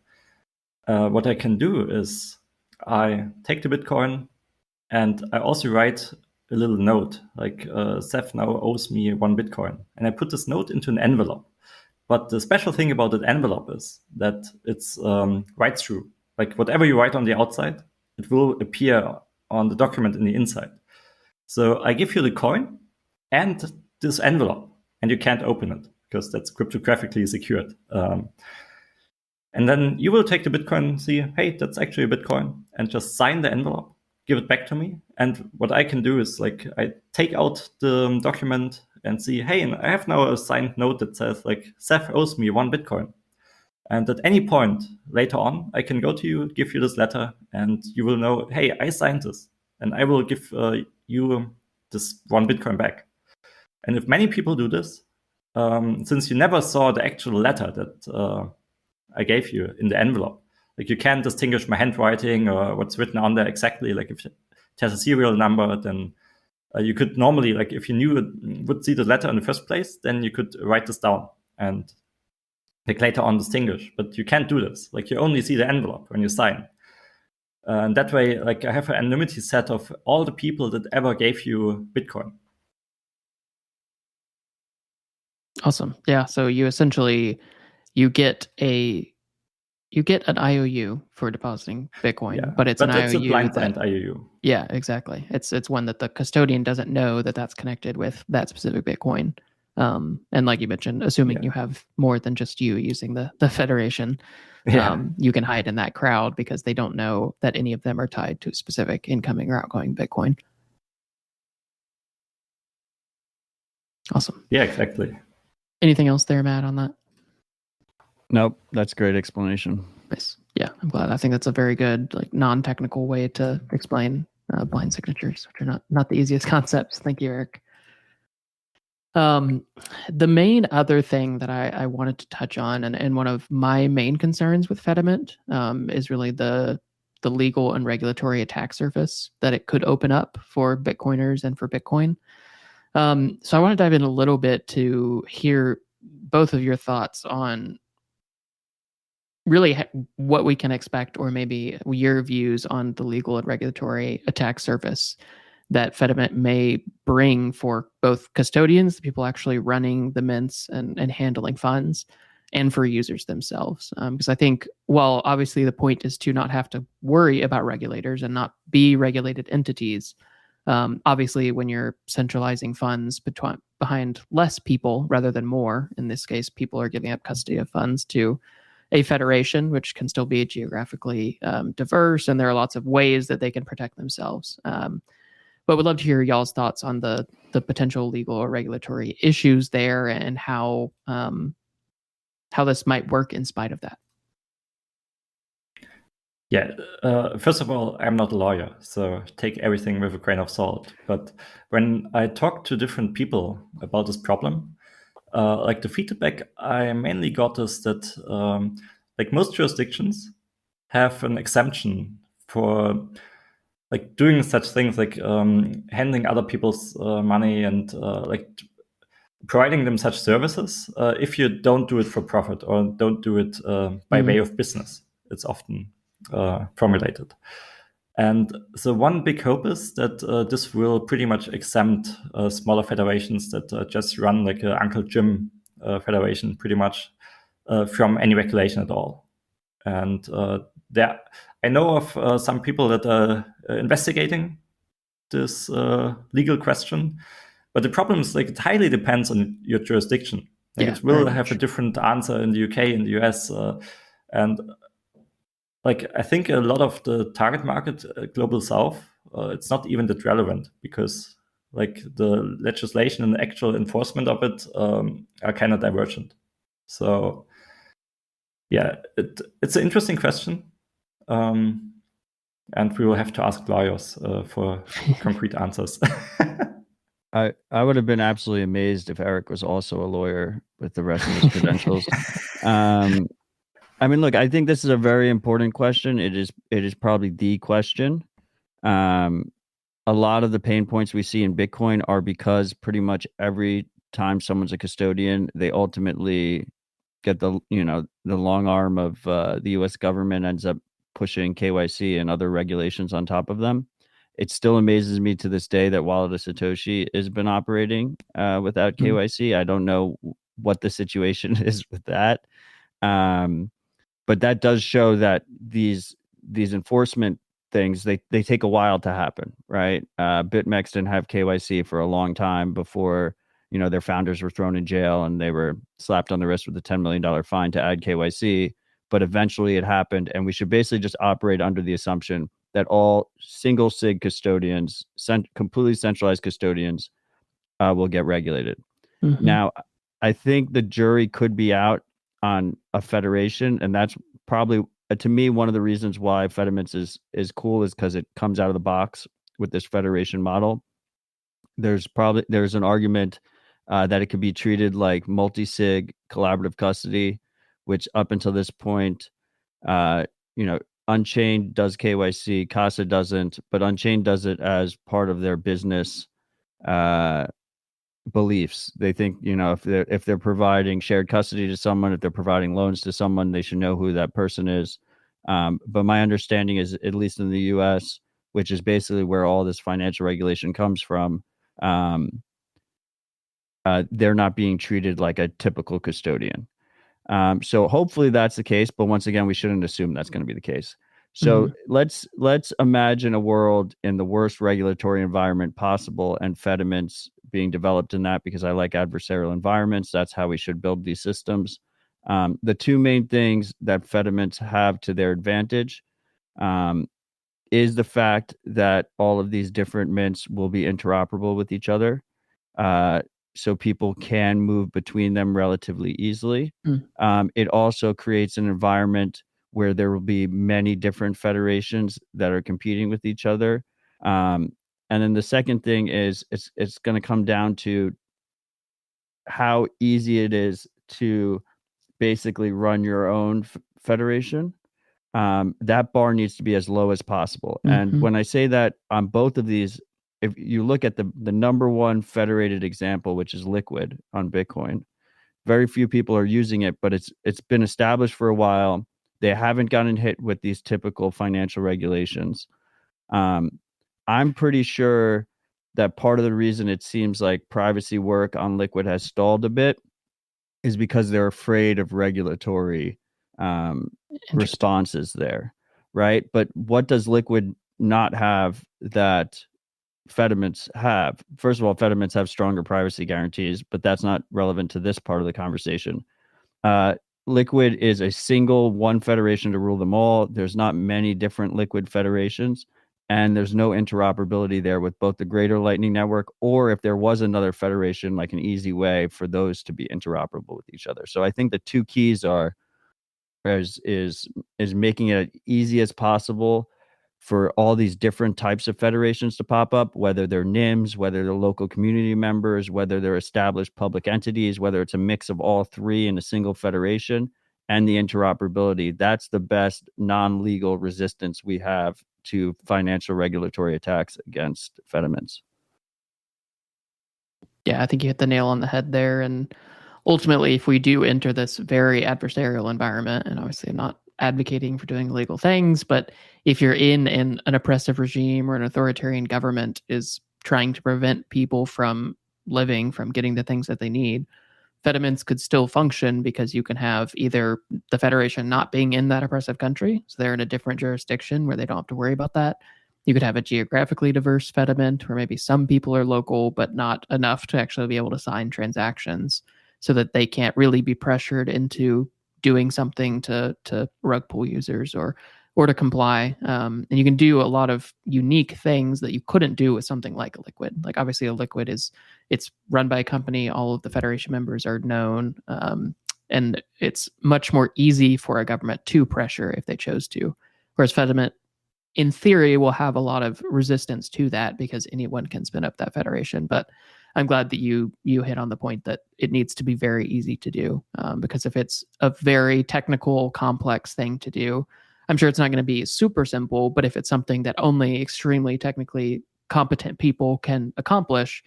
What I can do is I take the Bitcoin and I also write a little note like Seth now owes me 1 Bitcoin. And I put this note into an envelope. But the special thing about that envelope is that it's write-through. Like whatever you write on the outside, it will appear on the document in the inside. So I give you the coin and this envelope, and you can't open it because that's cryptographically secured. And then you will take the Bitcoin and see, hey, that's actually a Bitcoin, and just sign the envelope, give it back to me. And what I can do is like I take out the document and see, hey, and I have now a signed note that says like Seth owes me 1 Bitcoin. And at any point later on, I can go to you, give you this letter, and you will know, hey, I signed this, and I will give you this 1 Bitcoin back. And if many people do this, since you never saw the actual letter that I gave you in the envelope, like you can't distinguish my handwriting or what's written on there exactly. Like if it has a serial number, then you could normally, like if you would see the letter in the first place, then you could write this down and like later on distinguish. But you can't do this. Like you only see the envelope when you sign. And that way, like I have an anonymity set of all the people that ever gave you Bitcoin.
Awesome. Yeah. So you essentially you get an IOU for depositing Bitcoin, but it's an IOU.
It's a blind IOU.
Yeah, exactly. It's one that the custodian doesn't know that that's connected with that specific Bitcoin. And like you mentioned, assuming you have more than just you using the federation, you can hide in that crowd because they don't know that any of them are tied to a specific incoming or outgoing Bitcoin. Awesome.
Yeah, exactly.
Anything else there, Matt, on that?
Nope, that's a great explanation.
Nice. Yeah, I'm glad. I think that's a very good, like, non-technical way to explain blind signatures, which are not the easiest concepts. Thank you, Eric. The main other thing that I wanted to touch on, and one of my main concerns with FediMint, is really the legal and regulatory attack surface that it could open up for Bitcoiners and for Bitcoin. So I want to dive in a little bit to hear both of your thoughts on really what we can expect, or maybe your views on the legal and regulatory attack surface that FediMint may bring for both custodians, the people actually running the mints and handling funds, and for users themselves. Because I think, while obviously the point is to not have to worry about regulators and not be regulated entities, obviously when you're centralizing funds behind less people rather than more, in this case, people are giving up custody of funds to a federation, which can still be geographically diverse, and there are lots of ways that they can protect themselves. But would love to hear y'all's thoughts on the potential legal or regulatory issues there, and how this might work in spite of that.
Yeah, first of all, I'm not a lawyer, so take everything with a grain of salt. But when I talk to different people about this problem, like the feedback I mainly got is that like most jurisdictions have an exemption for like doing such things, like handling other people's money and like providing them such services if you don't do it for profit or don't do it by way of business. It's often formulated. And so one big hope is that this will pretty much exempt smaller federations that just run like an Uncle Jim federation pretty much from any regulation at all. And I know of some people that are investigating this legal question, but the problem is, like, it highly depends on your jurisdiction. Like, it will have a different answer in the UK, in the US, and like I think a lot of the target market, Global South, it's not even that relevant because like the legislation and the actual enforcement of it are kind of divergent. So yeah, it's an interesting question, and we will have to ask lawyers for concrete answers.
I would have been absolutely amazed if Eric was also a lawyer with the rest of his credentials. I mean, look, I think this is a very important question. It is probably the question. A lot of the pain points we see in Bitcoin are because pretty much every time someone's a custodian, they ultimately get the long arm of the U.S. government ends up pushing KYC and other regulations on top of them. It still amazes me to this day that Wallet of Satoshi has been operating without KYC. I don't know what the situation is with that. But that does show that these enforcement things, they take a while to happen, right? BitMEX didn't have KYC for a long time before, their founders were thrown in jail and they were slapped on the wrist with a $10 million fine to add KYC. But eventually it happened, and we should basically just operate under the assumption that all single sig custodians, completely centralized custodians, will get regulated. Mm-hmm. Now, I think the jury could be out on a federation, and that's probably, to me, one of the reasons why FediMints is cool is because it comes out of the box with this federation model. There's an argument that it could be treated like multi-sig collaborative custody, which up until this point, Unchained does KYC, Casa doesn't, but Unchained does it as part of their business beliefs. They think, if they're providing shared custody to someone, if they're providing loans to someone, they should know who that person is. But my understanding is, at least in the US, which is basically where all this financial regulation comes from, they're not being treated like a typical custodian. So hopefully that's the case, but once again, we shouldn't assume that's going to be the case. So let's imagine a world in the worst regulatory environment possible, and FediMints being developed in that, because I like adversarial environments. That's how we should build these systems. The two main things that FediMints have to their advantage is the fact that all of these different mints will be interoperable with each other. So people can move between them relatively easily. It also creates an environment where there will be many different federations that are competing with each other. And then the second thing is it's going to come down to how easy it is to basically run your own federation. That bar needs to be as low as possible. And when I say that on both of these, if you look at the number one federated example, which is Liquid on Bitcoin, very few people are using it, but it's been established for a while. They haven't gotten hit with these typical financial regulations. I'm pretty sure that part of the reason it seems like privacy work on Liquid has stalled a bit is because they're afraid of regulatory responses there, right? But what does Liquid not have that FediMints have? First of all, FediMints have stronger privacy guarantees, but that's not relevant to this part of the conversation. Liquid is a single one federation to rule them all. There's not many different Liquid federations, and there's no interoperability there with both the greater Lightning Network, or if there was another federation, like an easy way for those to be interoperable with each other. So I think the two keys is making it as easy as possible for all these different types of federations to pop up, whether they're NIMs, whether they're local community members, whether they're established public entities, whether it's a mix of all three in a single federation, and the interoperability. That's the best non-legal resistance we have to financial regulatory attacks against FediMints.
Yeah, I think you hit the nail on the head there. And ultimately, if we do enter this very adversarial environment, and obviously I'm not advocating for doing illegal things, but if you're in an oppressive regime or an authoritarian government is trying to prevent people from living, from getting the things that they need, FediMints could still function because you can have either the federation not being in that oppressive country, so they're in a different jurisdiction where they don't have to worry about that. You could have a geographically diverse FediMint where maybe some people are local, but not enough to actually be able to sign transactions, so that they can't really be pressured into doing something to rug pull users or to comply. And you can do a lot of unique things that you couldn't do with something like a Liquid. Like obviously a Liquid it's run by a company, all of the federation members are known, and it's much more easy for a government to pressure if they chose to. Whereas FediMint, in theory, will have a lot of resistance to that because anyone can spin up that federation. But I'm glad that you hit on the point that it needs to be very easy to do, because if it's a very technical, complex thing to do, I'm sure it's not going to be super simple, but if it's something that only extremely technically competent people can accomplish,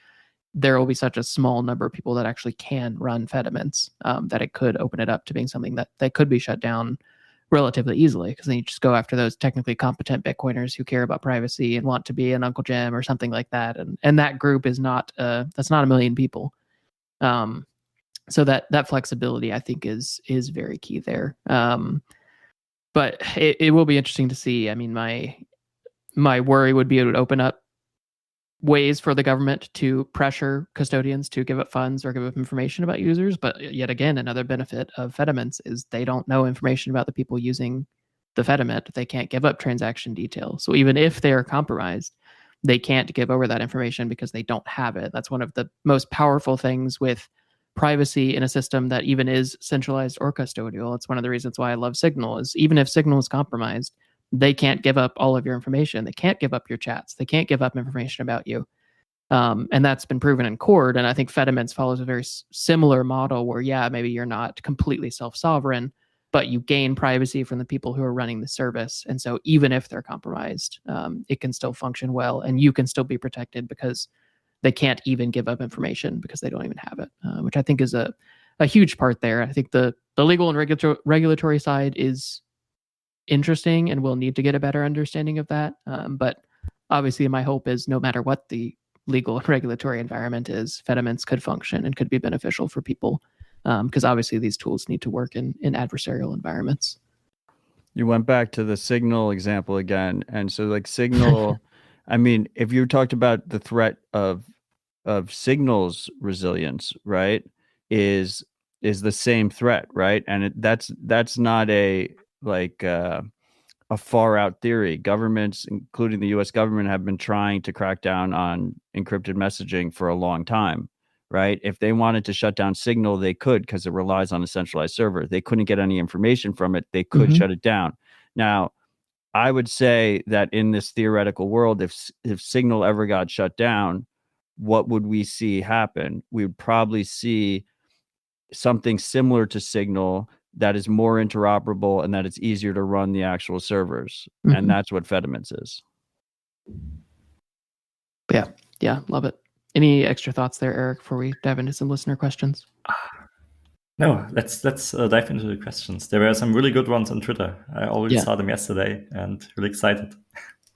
there will be such a small number of people that actually can run FediMints, that it could open it up to being something that could be shut down relatively easily, because then you just go after those technically competent Bitcoiners who care about privacy and want to be an Uncle Jim or something like that. And that group is not, that's not a million people. So that flexibility, I think, is very key there. But it will be interesting to see. I mean, my worry would be it would open up ways for the government to pressure custodians to give up funds or give up information about users. But yet again, another benefit of FediMints is they don't know information about the people using the FediMint. They can't give up transaction details. So even if they are compromised, they can't give over that information because they don't have it. That's one of the most powerful things with privacy in a system that even is centralized or custodial. It's one of the reasons why I love Signal, is even if Signal is compromised, they can't give up all of your information. They can't give up your chats. They can't give up information about you. And that's been proven in court. And I think FediMints follows a very similar model where, yeah, maybe you're not completely self-sovereign, but you gain privacy from the people who are running the service. And so even if they're compromised, it can still function well, and you can still be protected because they can't even give up information because they don't even have it, which I think is a huge part there. I think the legal and regulatory side is interesting, and we'll need to get a better understanding of that. But obviously my hope is no matter what the legal and regulatory environment is, FediMints could function and could be beneficial for people, because obviously these tools need to work in adversarial environments.
You went back to the Signal example again. And so like Signal, I mean, if you talked about the threat of Signal's resilience, right, is the same threat, right? And that's not a like a far out theory. Governments, including the US government, have been trying to crack down on encrypted messaging for a long time, right? If they wanted to shut down Signal, they could, because it relies on a centralized server. They couldn't get any information from it. They could shut it down. Now, I would say that in this theoretical world, if Signal ever got shut down, what would we see happen? We would probably see something similar to Signal that is more interoperable and that it's easier to run the actual servers. And that's what FediMints is.
Yeah, love it. Any extra thoughts there, Eric, before we dive into some listener questions?
No, let's dive into the questions. There were some really good ones on Twitter. I already saw them yesterday and really excited.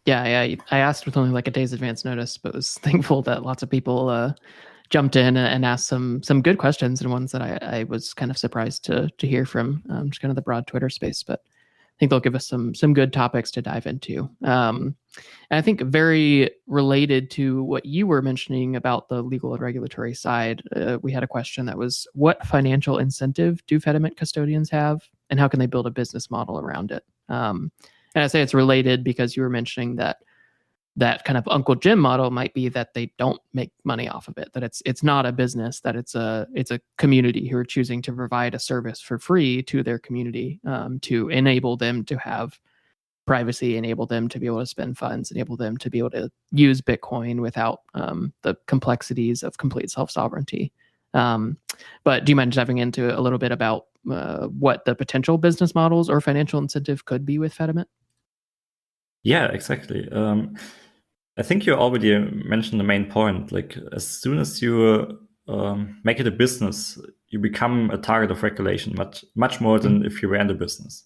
Yeah, I asked with only like a day's advance notice, but was thankful that lots of people jumped in and asked some good questions, and ones that I was kind of surprised to hear from, just kind of the broad Twitter space. But I think they'll give us some good topics to dive into. And I think very related to what you were mentioning about the legal and regulatory side, we had a question that was, what financial incentive do FediMint custodians have, and how can they build a business model around it? And I say it's related because you were mentioning that kind of Uncle Jim model might be that they don't make money off of it, that it's not a business, that it's a community who are choosing to provide a service for free to their community, to enable them to have privacy, enable them to be able to spend funds, enable them to be able to use Bitcoin without the complexities of complete self-sovereignty. But do you mind diving into a little bit about what the potential business models or financial incentive could be with FediMint?
Yeah, exactly. I think you already mentioned the main point. Like, as soon as you make it a business, you become a target of regulation much more than if you were in the business.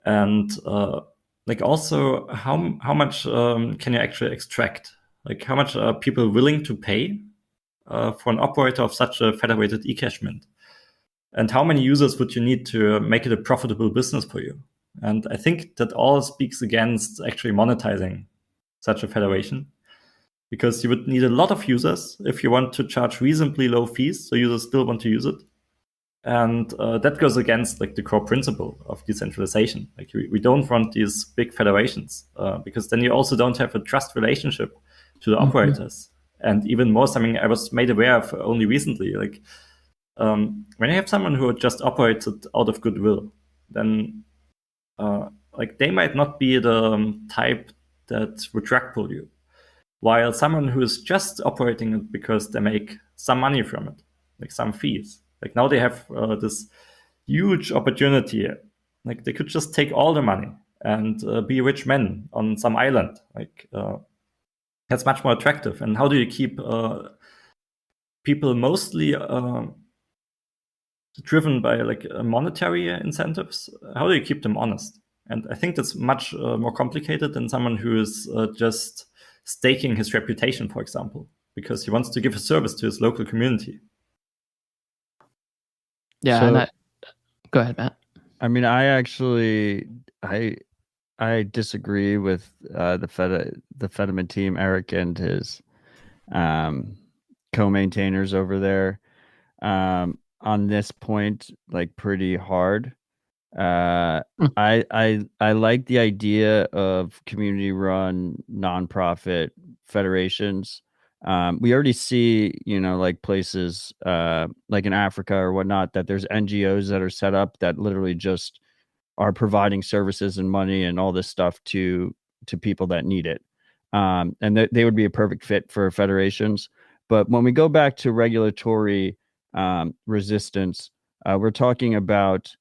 And like, also, how much can you actually extract? Like, how much are people willing to pay for an operator of such a federated eCashMint? And how many users would you need to make it a profitable business for you? And I think that all speaks against actually monetizing such a federation, because you would need a lot of users if you want to charge reasonably low fees, so users still want to use it. And that goes against like the core principle of decentralization. Like, we don't want these big federations, because then you also don't have a trust relationship to the operators. And even more, something I was made aware of only recently, like when you have someone who just operates it out of goodwill, then like, they might not be the type that would rug pull you, while someone who is just operating it because they make some money from it, like some fees, like now they have this huge opportunity. Like, they could just take all the money and be rich men on some island. Like, that's much more attractive. And how do you keep people mostly driven by like monetary incentives? How do you keep them honest? And I think that's much more complicated than someone who is just staking his reputation, for example, because he wants to give a service to his local community.
Yeah, so, go ahead, Matt.
I mean, I disagree with the FediMint team, Eric and his co-maintainers over there on this point, like, pretty hard. I like the idea of community-run nonprofit federations. We already see, like places like in Africa or whatnot, that there's NGOs that are set up that literally just are providing services and money and all this stuff to people that need it. and they would be a perfect fit for federations. But when we go back to regulatory resistance, we're talking about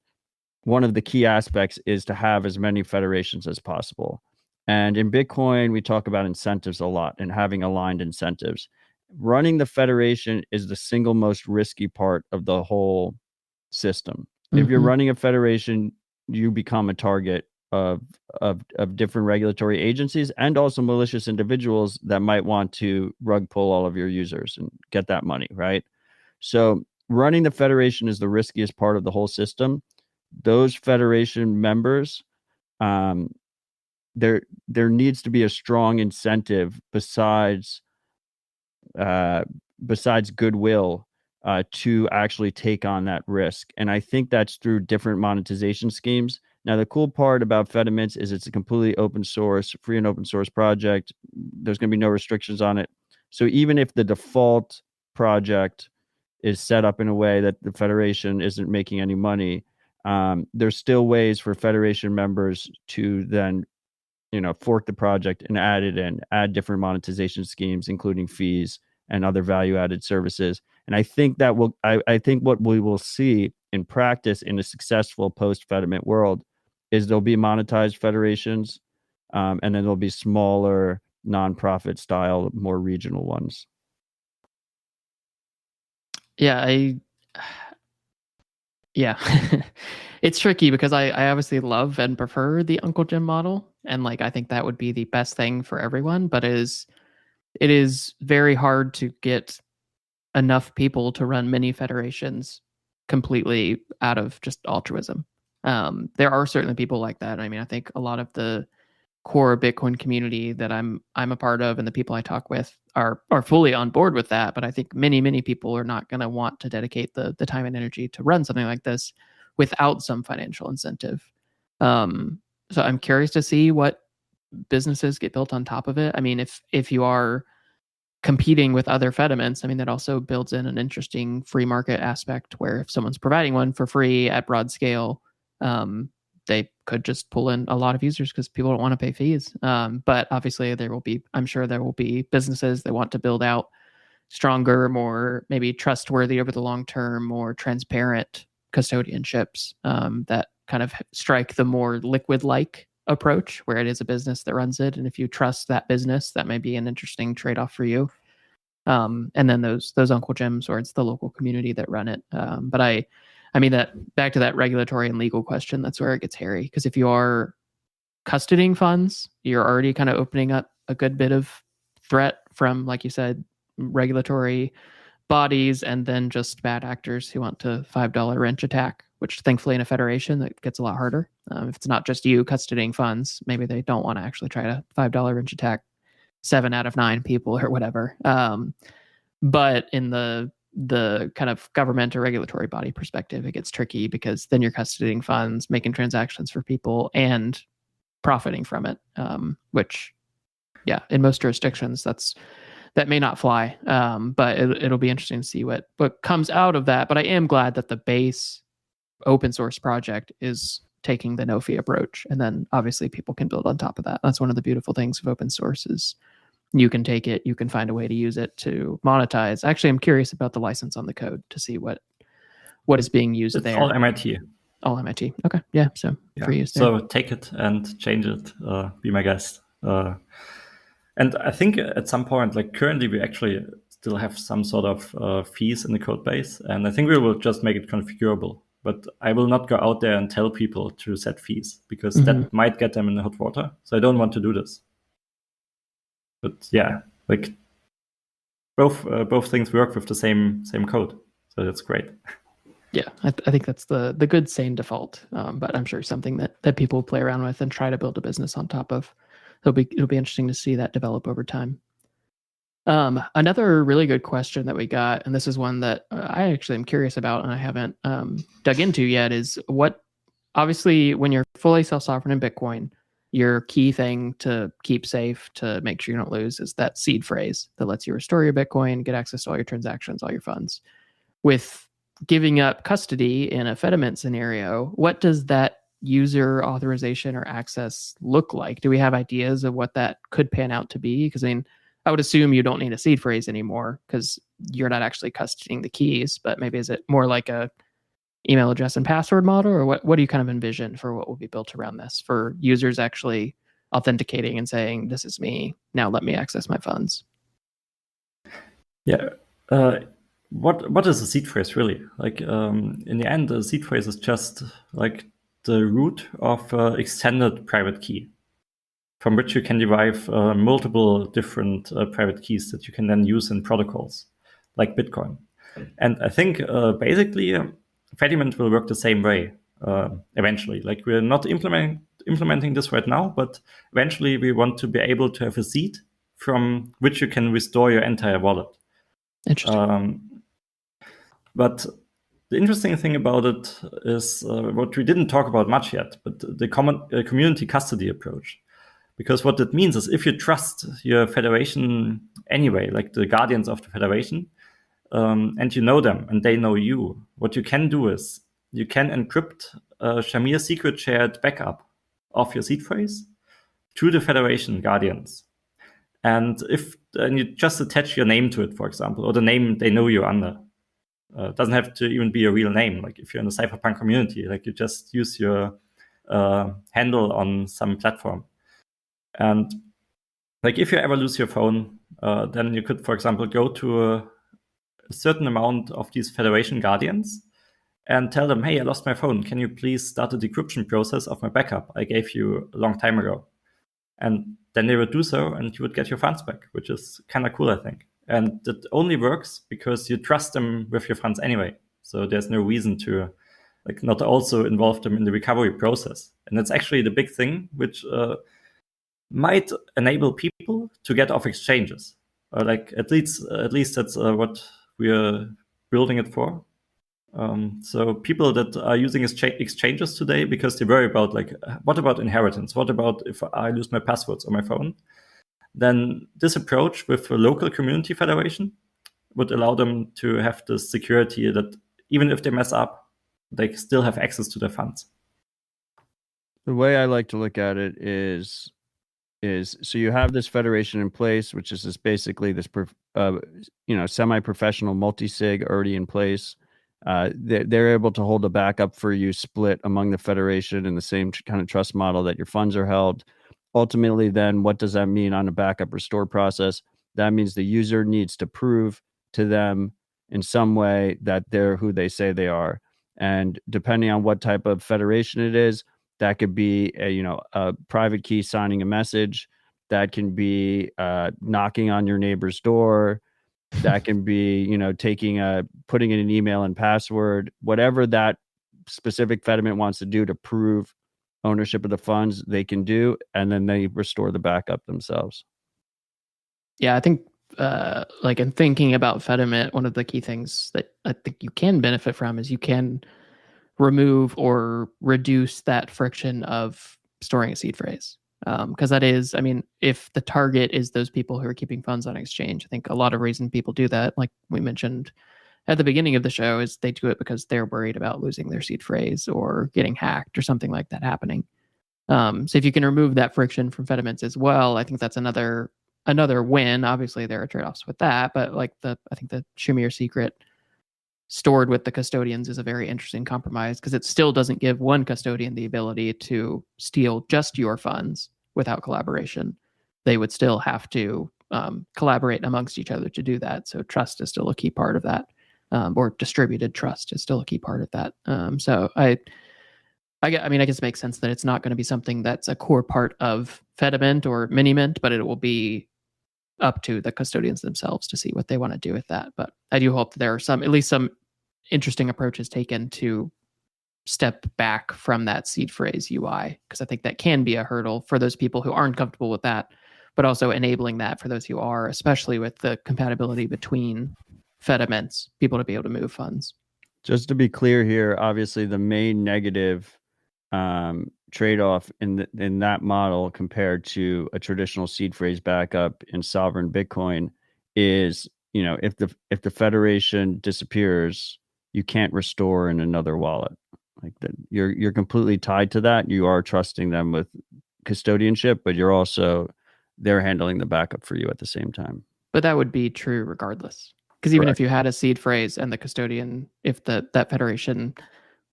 one of the key aspects is to have as many federations as possible. And in Bitcoin, we talk about incentives a lot and having aligned incentives. Running the federation is the single most risky part of the whole system. If you're running a federation, you become a target of different regulatory agencies and also malicious individuals that might want to rug pull all of your users and get that money, right? So running the federation is the riskiest part of the whole system. Those federation members, there needs to be a strong incentive besides goodwill to actually take on that risk. And I think that's through different monetization schemes. Now, the cool part about FediMints is it's a completely open source, free and open source project. There's going to be no restrictions on it. So even if the default project is set up in a way that the federation isn't making any money, there's still ways for federation members to then, fork the project and add different monetization schemes, including fees and other value-added services. And I think I think what we will see in practice in a successful post-FediMint world is there'll be monetized federations, and then there'll be smaller nonprofit style, more regional ones.
Yeah, it's tricky because I obviously love and prefer the Uncle Jim model, and I think that would be the best thing for everyone. But it is very hard to get enough people to run mini federations completely out of just altruism. There are certainly people like that. I mean, I think a lot of the core Bitcoin community that I'm a part of and the people I talk with are fully on board with that. But I think many people are not going to want to dedicate the time and energy to run something like this without some financial incentive. So I'm curious to see what businesses get built on top of it. I mean, if you are competing with other FediMints, I mean, that also builds in an interesting free market aspect where if someone's providing one for free at broad scale, they could just pull in a lot of users because people don't want to pay fees. But obviously I'm sure there will be businesses that want to build out stronger, more maybe trustworthy over the long term, more transparent custodianships that kind of strike the more liquid-like approach where it is a business that runs it. And if you trust that business, that may be an interesting trade-off for you. And then those Uncle Jims, or it's the local community that run it. But I mean, that back to that regulatory and legal question, that's where it gets hairy. Because if you are custodying funds, you're already kind of opening up a good bit of threat from, like you said, regulatory bodies and then just bad actors who want to $5 wrench attack, which thankfully in a federation, that gets a lot harder. If it's not just you custodying funds, maybe they don't want to actually try to $5 wrench attack 7 out of 9 people or whatever. But in the kind of government or regulatory body perspective, it gets tricky because then you're custodying funds, making transactions for people and profiting from it, which, yeah, in most jurisdictions, that may not fly. But it'll be interesting to see what comes out of that. But I am glad that the base open source project is taking the no fee approach. And then obviously people can build on top of that. That's one of the beautiful things of open source is you can take it, you can find a way to use it to monetize. Actually, I'm curious about the license on the code to see what is being used there.
All MIT.
All MIT. Okay. Yeah. So free use there.
So take it and change it. Be my guest. And I think at some point, currently, we actually still have some sort of fees in the code base. And I think we will just make it configurable. But I will not go out there and tell people to set fees because that might get them in the hot water. So I don't want to do this. But yeah, both things work with the same code. So that's great.
Yeah, I think that's the good, sane default. But I'm sure something that people play around with and try to build a business on top of. It'll be interesting to see that develop over time. Another really good question that we got, and this is one that I actually am curious about and I haven't dug into yet, is obviously when you're fully self-sovereign in Bitcoin, your key thing to keep safe, to make sure you don't lose, is that seed phrase that lets you restore your Bitcoin, get access to all your transactions, all your funds. With giving up custody in a FediMint scenario, what does that user authorization or access look like? Do we have ideas of what that could pan out to be? Because I mean, I would assume you don't need a seed phrase anymore because you're not actually custodying the keys, but maybe is it more like a email address and password model, or what do you kind of envision for what will be built around this for users actually authenticating and saying, this is me, now let me access my funds?
Yeah. What is a seed phrase really? Like in the end, a seed phrase is just like the root of extended private key, from which you can derive multiple different private keys that you can then use in protocols like Bitcoin. And I think basically FediMint will work the same way eventually. Like we're not implementing this right now, but eventually we want to be able to have a seed from which you can restore your entire wallet.
Interesting.
But the interesting thing about it is what we didn't talk about much yet, but the community custody approach. Because what that means is if you trust your federation anyway, like the guardians of the federation, and you know them and they know you, what you can do is you can encrypt a Shamir secret shared backup of your seed phrase to the federation guardians. And you just attach your name to it, for example, or the name they know you under. It doesn't have to even be a real name. Like if you're in the cypherpunk community, like you just use your handle on some platform. And like if you ever lose your phone, then you could, for example, go to a certain amount of these federation guardians and tell them, hey, I lost my phone. Can you please start the decryption process of my backup I gave you a long time ago? And then they would do so and you would get your funds back, which is kind of cool, I think. And that only works because you trust them with your funds anyway. So there's no reason to like not also involve them in the recovery process. And that's actually the big thing, which might enable people to get off exchanges. Or like at least that's what we are building it for. So people that are using exchanges today because they worry about like, what about inheritance? What about if I lose my passwords on my phone? Then this approach with a local community federation would allow them to have the security that even if they mess up, they still have access to their funds.
The way I like to look at it is so you have this federation in place, which is basically this semi-professional multi-sig already in place. They're able to hold a backup for you split among the federation in the same kind of trust model that your funds are held. Ultimately, then what does that mean on a backup restore process? That means the user needs to prove to them in some way that they're who they say they are. And depending on what type of federation it is, that could be a private key signing a message. That can be knocking on your neighbor's door. That can be, putting in an email and password, whatever that specific FediMint wants to do to prove ownership of the funds, they can do, and then they restore the backup themselves.
Yeah, I think like in thinking about FediMint, one of the key things that I think you can benefit from is you can remove or reduce that friction of storing a seed phrase. Because that is, I mean, if the target is those people who are keeping funds on exchange, I think a lot of reason people do that, like we mentioned at the beginning of the show, is they do it because they're worried about losing their seed phrase or getting hacked or something like that happening. So if you can remove that friction from FediMints as well, I think that's another win. Obviously, there are trade-offs with that, but like I think the Shamir secret stored with the custodians is a very interesting compromise because it still doesn't give one custodian the ability to steal just your funds without collaboration. They would still have to collaborate amongst each other to do that. So trust is still a key part of that, or distributed trust is still a key part of that. So I guess it makes sense that it's not going to be something that's a core part of FediMint or MiniMint, but it will be up to the custodians themselves to see what they want to do with that. But I do hope that there are at least some interesting approaches taken to step back from that seed phrase UI, because I think that can be a hurdle for those people who aren't comfortable with that, but also enabling that for those who are, especially with the compatibility between FediMints, people to be able to move funds.
Just to be clear here, obviously the main negative trade-off in that model compared to a traditional seed phrase backup in sovereign Bitcoin is, if the federation disappears, you can't restore in another wallet. Like that, you're completely tied to that. You are trusting them with custodianship, but they're handling the backup for you at the same time.
But that would be true regardless, because even if you had a seed phrase and the custodian, if that federation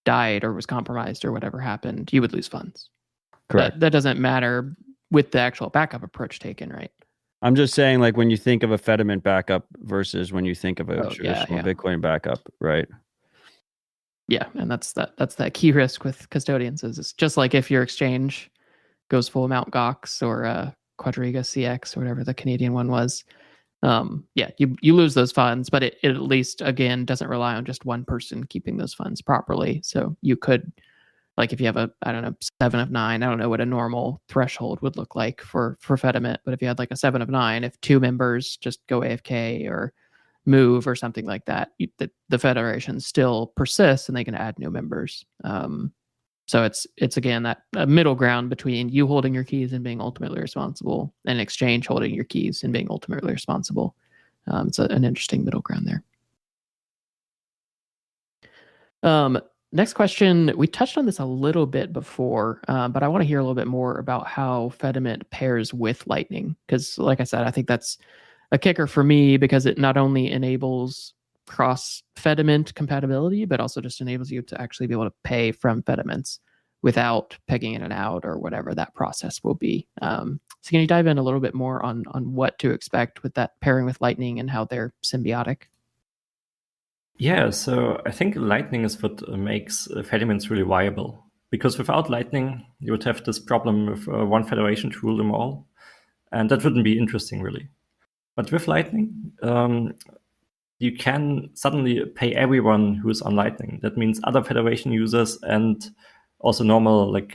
died or was compromised or whatever happened, you would lose funds.
Correct.
That doesn't matter with the actual backup approach taken, right?
I'm just saying, like, when you think of a FediMint backup versus when you think of a traditional Bitcoin backup, right?
Yeah, and that's that key risk with custodians is it's just like if your exchange goes full Mt. Gox or Quadriga CX or whatever the Canadian one was. You lose those funds, but it at least, again, doesn't rely on just one person keeping those funds properly. So you could, like, if you have a, I don't know, 7 of 9, I don't know what a normal threshold would look like for FediMint, but if you had like a 7 of 9, if 2 members just go AFK or move or something like that, the federation still persists and they can add new members. So it's again that middle ground between you holding your keys and being ultimately responsible, and exchange holding your keys and being ultimately responsible. It's an interesting middle ground there. Next question, we touched on this a little bit before, but I want to hear a little bit more about how FediMint pairs with Lightning, because like I said, I think that's a kicker for me because it not only enables cross FediMint compatibility, but also just enables you to actually be able to pay from FediMints without pegging in and out or whatever that process will be. So can you dive in a little bit more on what to expect with that pairing with Lightning and how they're symbiotic?
Yeah, so I think Lightning is what makes FediMints really viable. Because without Lightning, you would have this problem with one federation to rule them all. And that wouldn't be interesting, really. But with Lightning, you can suddenly pay everyone who is on Lightning. That means other federation users and also normal like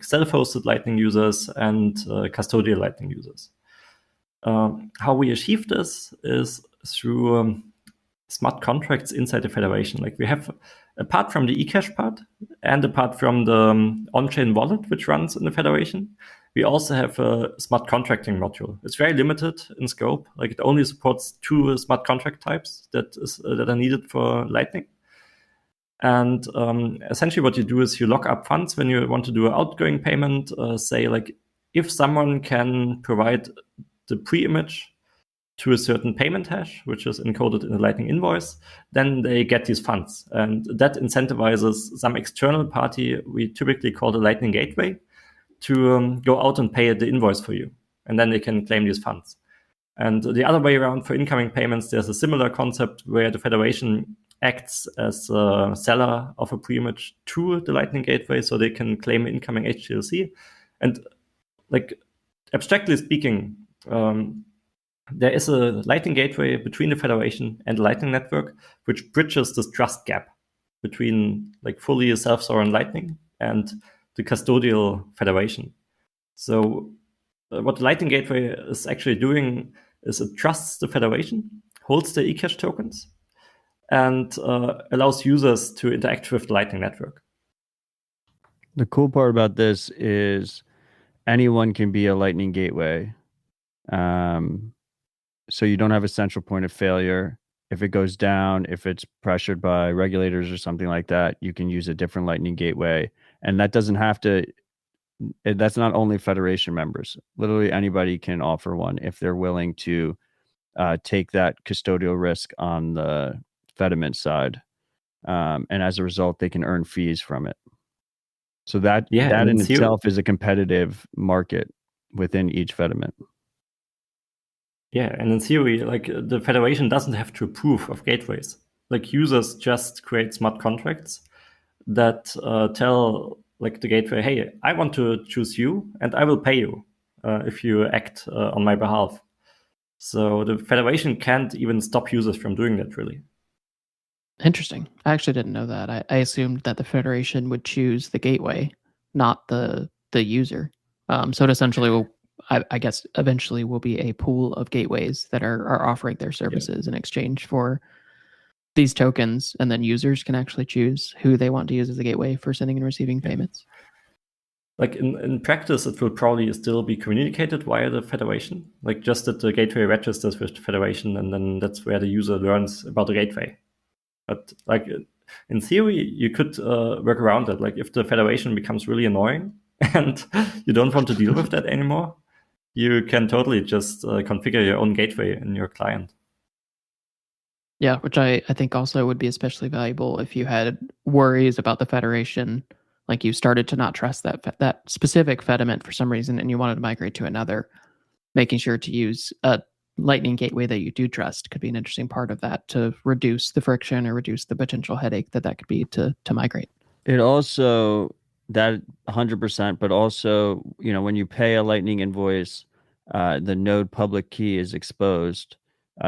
self-hosted Lightning users and custodial Lightning users. How we achieve this is through smart contracts inside the federation. Like we have, apart from the eCash part and apart from the on-chain wallet which runs in the federation, we also have a smart contracting module. It's very limited in scope. Like it only supports 2 smart contract types that are needed for Lightning. And essentially what you do is you lock up funds when you want to do an outgoing payment. Say like if someone can provide the pre-image to a certain payment hash, which is encoded in a Lightning invoice, then they get these funds. And that incentivizes some external party, we typically call the Lightning Gateway, to go out and pay the invoice for you. And then they can claim these funds. And the other way around for incoming payments, there's a similar concept where the federation acts as a seller of a pre-image to the Lightning Gateway so they can claim incoming HTLC. And like abstractly speaking, there is a Lightning Gateway between the federation and the Lightning Network, which bridges this trust gap between like fully self-sovereign Lightning and the custodial federation. So what the Lightning Gateway is actually doing is it trusts the federation, holds the eCash tokens, and allows users to interact with the Lightning Network.
The cool part about this is anyone can be a Lightning Gateway. So you don't have a central point of failure. If it goes down, if it's pressured by regulators or something like that, you can use a different Lightning Gateway. And that doesn't have to, that's not only Federation members. Literally anybody can offer one if they're willing to take that custodial risk on the FediMint side. And as a result, they can earn fees from it. So that in itself is a competitive market within each FediMint.
Yeah, and in theory, like the federation doesn't have to approve of gateways. Like users just create smart contracts that tell like the gateway, hey, I want to choose you and I will pay you if you act on my behalf. So the federation can't even stop users from doing that, really.
Interesting. I actually didn't know that. I assumed that the federation would choose the gateway, not the user. So it essentially will, I guess, eventually will be a pool of gateways that are offering their services in exchange for these tokens, and then users can actually choose who they want to use as a gateway for sending and receiving payments.
Like in practice, it will probably still be communicated via the federation, like just that the gateway registers with the federation, and then that's where the user learns about the gateway. But like in theory, you could work around it. Like if the federation becomes really annoying and you don't want to deal with that anymore, you can totally just configure your own gateway in your client.
Yeah, which I think also would be especially valuable if you had worries about the federation, like you started to not trust that specific FediMint for some reason, and you wanted to migrate to another. Making sure to use a Lightning gateway that you do trust could be an interesting part of that to reduce the friction or reduce the potential headache that could be to migrate.
It also, that 100%, but also, when you pay a Lightning invoice, the node public key is exposed,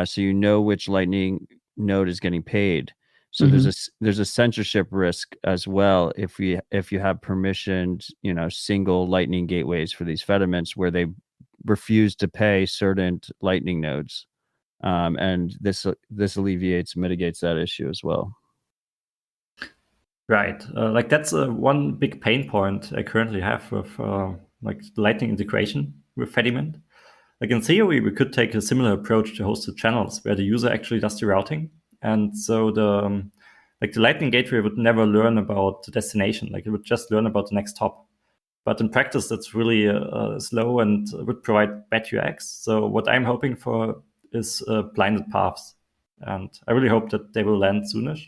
so you know which Lightning node is getting paid. So there's a censorship risk as well if you have permissioned, single Lightning gateways for these FediMints where they refuse to pay certain Lightning nodes, and this mitigates that issue as well.
Right, like that's one big pain point I currently have with like Lightning integration with FediMint. Like in theory, we could take a similar approach to hosted channels where the user actually does the routing, and so the Lightning gateway would never learn about the destination. Like it would just learn about the next hop. But in practice, that's really slow and would provide bad UX. So what I'm hoping for is blinded paths, and I really hope that they will land soonish.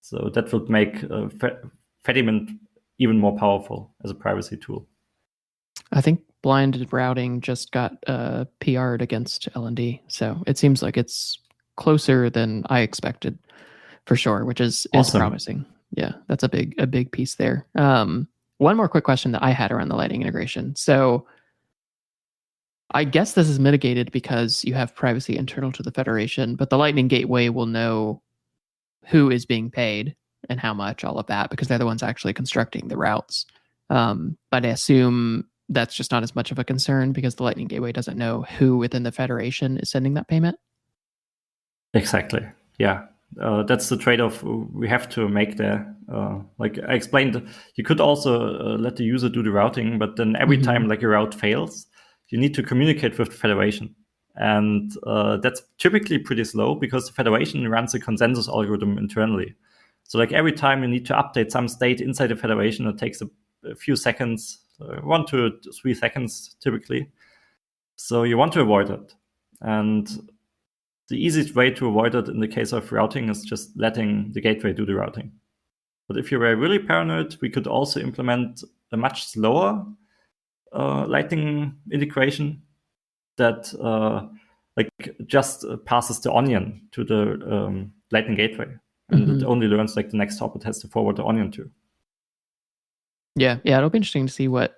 So that would make FediMint even more powerful as a privacy tool.
I think blinded routing just got PR'd against LND, so it seems like it's closer than I expected, for sure, which is promising. Yeah, that's a big piece there. One more quick question that I had around the Lightning integration. So I guess this is mitigated because you have privacy internal to the federation, but the Lightning gateway will know who is being paid and how much, all of that, because they're the ones actually constructing the routes. But I assume that's just not as much of a concern because the Lightning gateway doesn't know who within the federation is sending that payment.
Exactly. Yeah. That's the trade-off we have to make there. Like I explained, you could also let the user do the routing, but then every time like a route fails, you need to communicate with the federation. And that's typically pretty slow because the federation runs a consensus algorithm internally. So like every time you need to update some state inside the federation, it takes a few seconds, 1 to 3 seconds typically. So you want to avoid it. And the easiest way to avoid it in the case of routing is just letting the gateway do the routing. But if you were really paranoid, we could also implement a much slower Lightning integration that like just passes the onion to the Lightning gateway. And it only learns like the next hop it has to forward the onion to.
Yeah, it'll be interesting to see what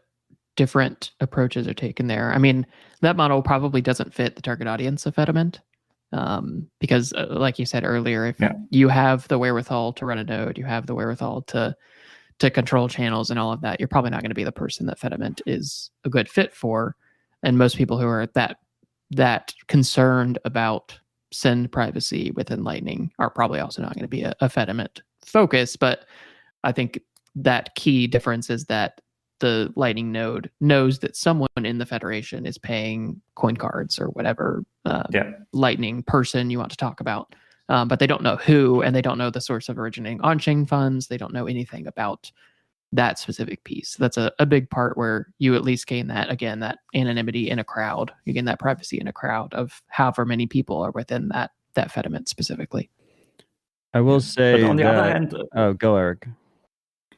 different approaches are taken there. I mean, that model probably doesn't fit the target audience of FediMint. Because like you said earlier, if you have the wherewithal to run a node, you have the wherewithal to control channels and all of that, you're probably not going to be the person that FediMint is a good fit for. And most people who are that concerned about send privacy within Lightning are probably also not going to be a FediMint focus. But I think that key difference is that the Lightning node knows that someone in the federation is paying coin cards or whatever Lightning person you want to talk about. But they don't know who, and they don't know the source of originating on-chain funds. They don't know anything about that specific piece. That's a big part where you at least gain that, again, that anonymity in a crowd. You gain that privacy in a crowd of however many people are within that FediMint specifically.
I will say
but on the other hand...
go, Eric.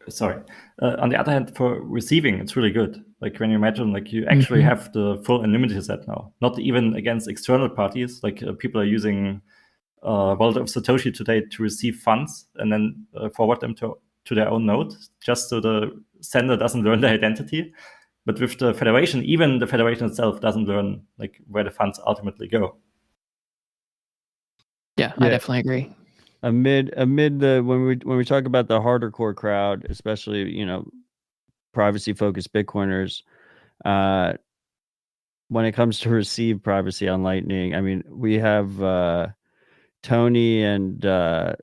Sorry. On the other hand, for receiving, it's really good. Like when you imagine, like you actually have the full anonymity set now, not even against external parties. Like people are using Wallet of Satoshi today to receive funds and then forward them to their own node, just so the sender doesn't learn their identity. But with the federation, even the federation itself doesn't learn like where the funds ultimately go.
Yeah, I definitely agree.
Amid the when we talk about the harder core crowd, especially privacy focused Bitcoiners, when it comes to receive privacy on Lightning, I mean, we have Tony and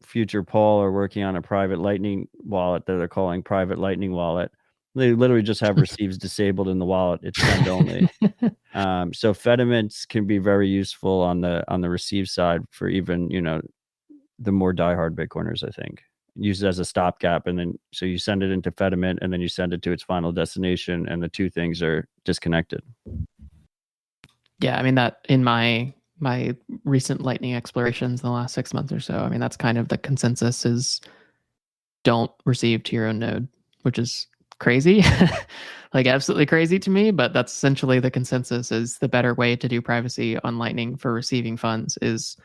future Paul are working on a private Lightning wallet that they're calling Private Lightning Wallet. They literally just have receives disabled in the wallet. It's send only. So FediMints can be very useful on the receive side for even the more diehard Bitcoiners, I think. Use it as a stopgap, and then so you send it into FediMint, and then you send it to its final destination, and the two things are disconnected.
Yeah, I mean, that in my recent Lightning explorations in the last 6 months or so, I mean, that's kind of the consensus is don't receive to your own node, which is crazy, like absolutely crazy to me, but that's essentially the consensus is the better way to do privacy on Lightning for receiving funds is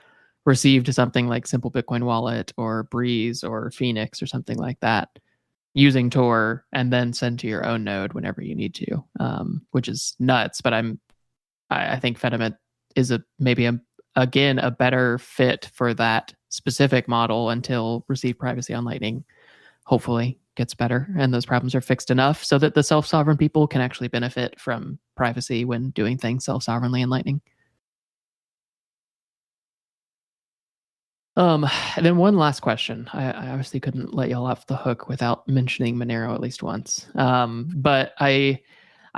receive to something like Simple Bitcoin Wallet or Breeze or Phoenix or something like that using Tor, and then send to your own node whenever you need to, which is nuts. But I think FediMint is maybe a better fit for that specific model until receive privacy on Lightning hopefully gets better and those problems are fixed enough so that the self-sovereign people can actually benefit from privacy when doing things self-sovereignly in Lightning. And then one last question. I obviously couldn't let y'all off the hook without mentioning Monero at least once. But I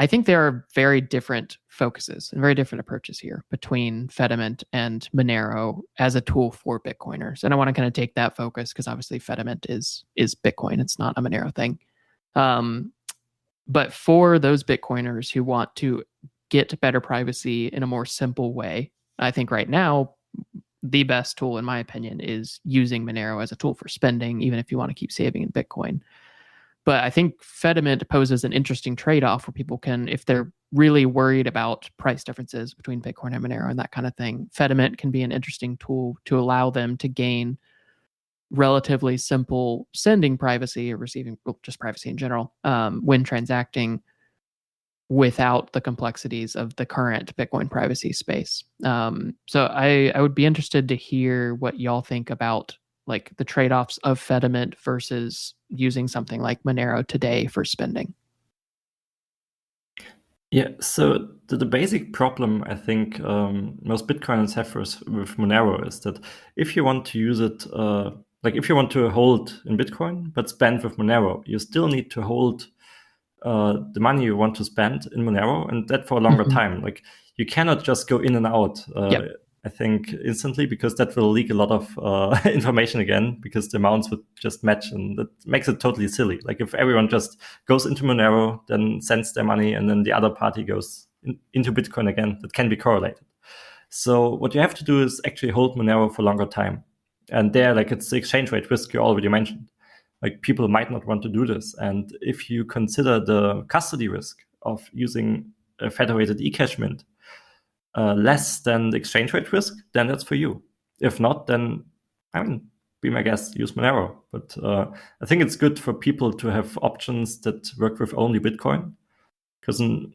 think there are very different focuses and very different approaches here between FediMint and Monero as a tool for Bitcoiners. And I want to kind of take that focus because obviously FediMint is Bitcoin. It's not a Monero thing. But for those Bitcoiners who want to get better privacy in a more simple way, I think right now, the best tool, in my opinion, is using Monero as a tool for spending, even if you want to keep saving in Bitcoin. But I think FediMint poses an interesting trade-off where people can, if they're really worried about price differences between Bitcoin and Monero and that kind of thing, FediMint can be an interesting tool to allow them to gain relatively simple sending privacy or receiving just privacy in general when transacting without the complexities of the current Bitcoin privacy space. So I would be interested to hear what y'all think about like the trade-offs of FediMint versus using something like Monero today for spending.
Yeah, so the basic problem I think most Bitcoiners have with Monero is that if you want to use it, like if you want to hold in Bitcoin but spend with Monero, you still need to hold the money you want to spend in Monero, and that for a longer time. Like you cannot just go in and out, I think, instantly, because that will leak a lot of information again, because the amounts would just match, and that makes it totally silly. Like if everyone just goes into Monero, then sends their money, and then the other party goes into Bitcoin again, that can be correlated. So what you have to do is actually hold Monero for a longer time. And there, like it's the exchange rate risk you already mentioned. Like people might not want to do this. And if you consider the custody risk of using a federated eCash mint less than the exchange rate risk, then that's for you. If not, then, I mean, be my guest, use Monero. But I think it's good for people to have options that work with only Bitcoin. Because in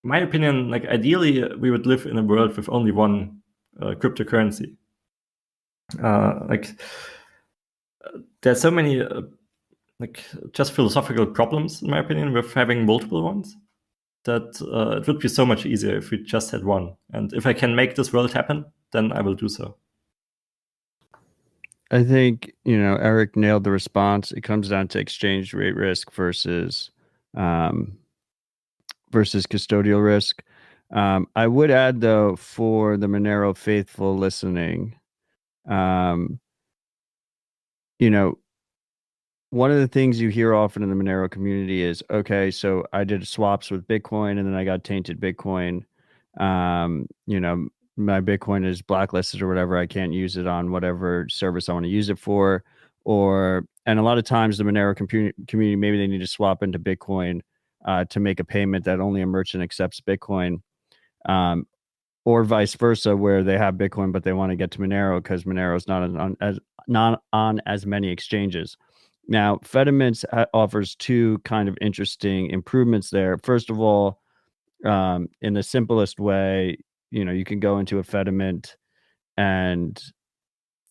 my opinion, like ideally, we would live in a world with only one cryptocurrency. There's so many like just philosophical problems, in my opinion, with having multiple ones, that it would be so much easier if we just had one. And if I can make this world happen, then I will do so.
I think, Eric nailed the response. It comes down to exchange rate risk versus custodial risk. I would add, though, for the Monero faithful listening, one of the things you hear often in the Monero community is, okay, so I did swaps with Bitcoin and then I got tainted Bitcoin. My Bitcoin is blacklisted or whatever. I can't use it on whatever service I want to use it for. And a lot of times the Monero community, maybe they need to swap into Bitcoin to make a payment that only a merchant accepts Bitcoin. Or vice versa, where they have Bitcoin, but they want to get to Monero because Monero is not on as many exchanges. Now, FediMints offers two kind of interesting improvements there. First of all, in the simplest way, you can go into a FediMint and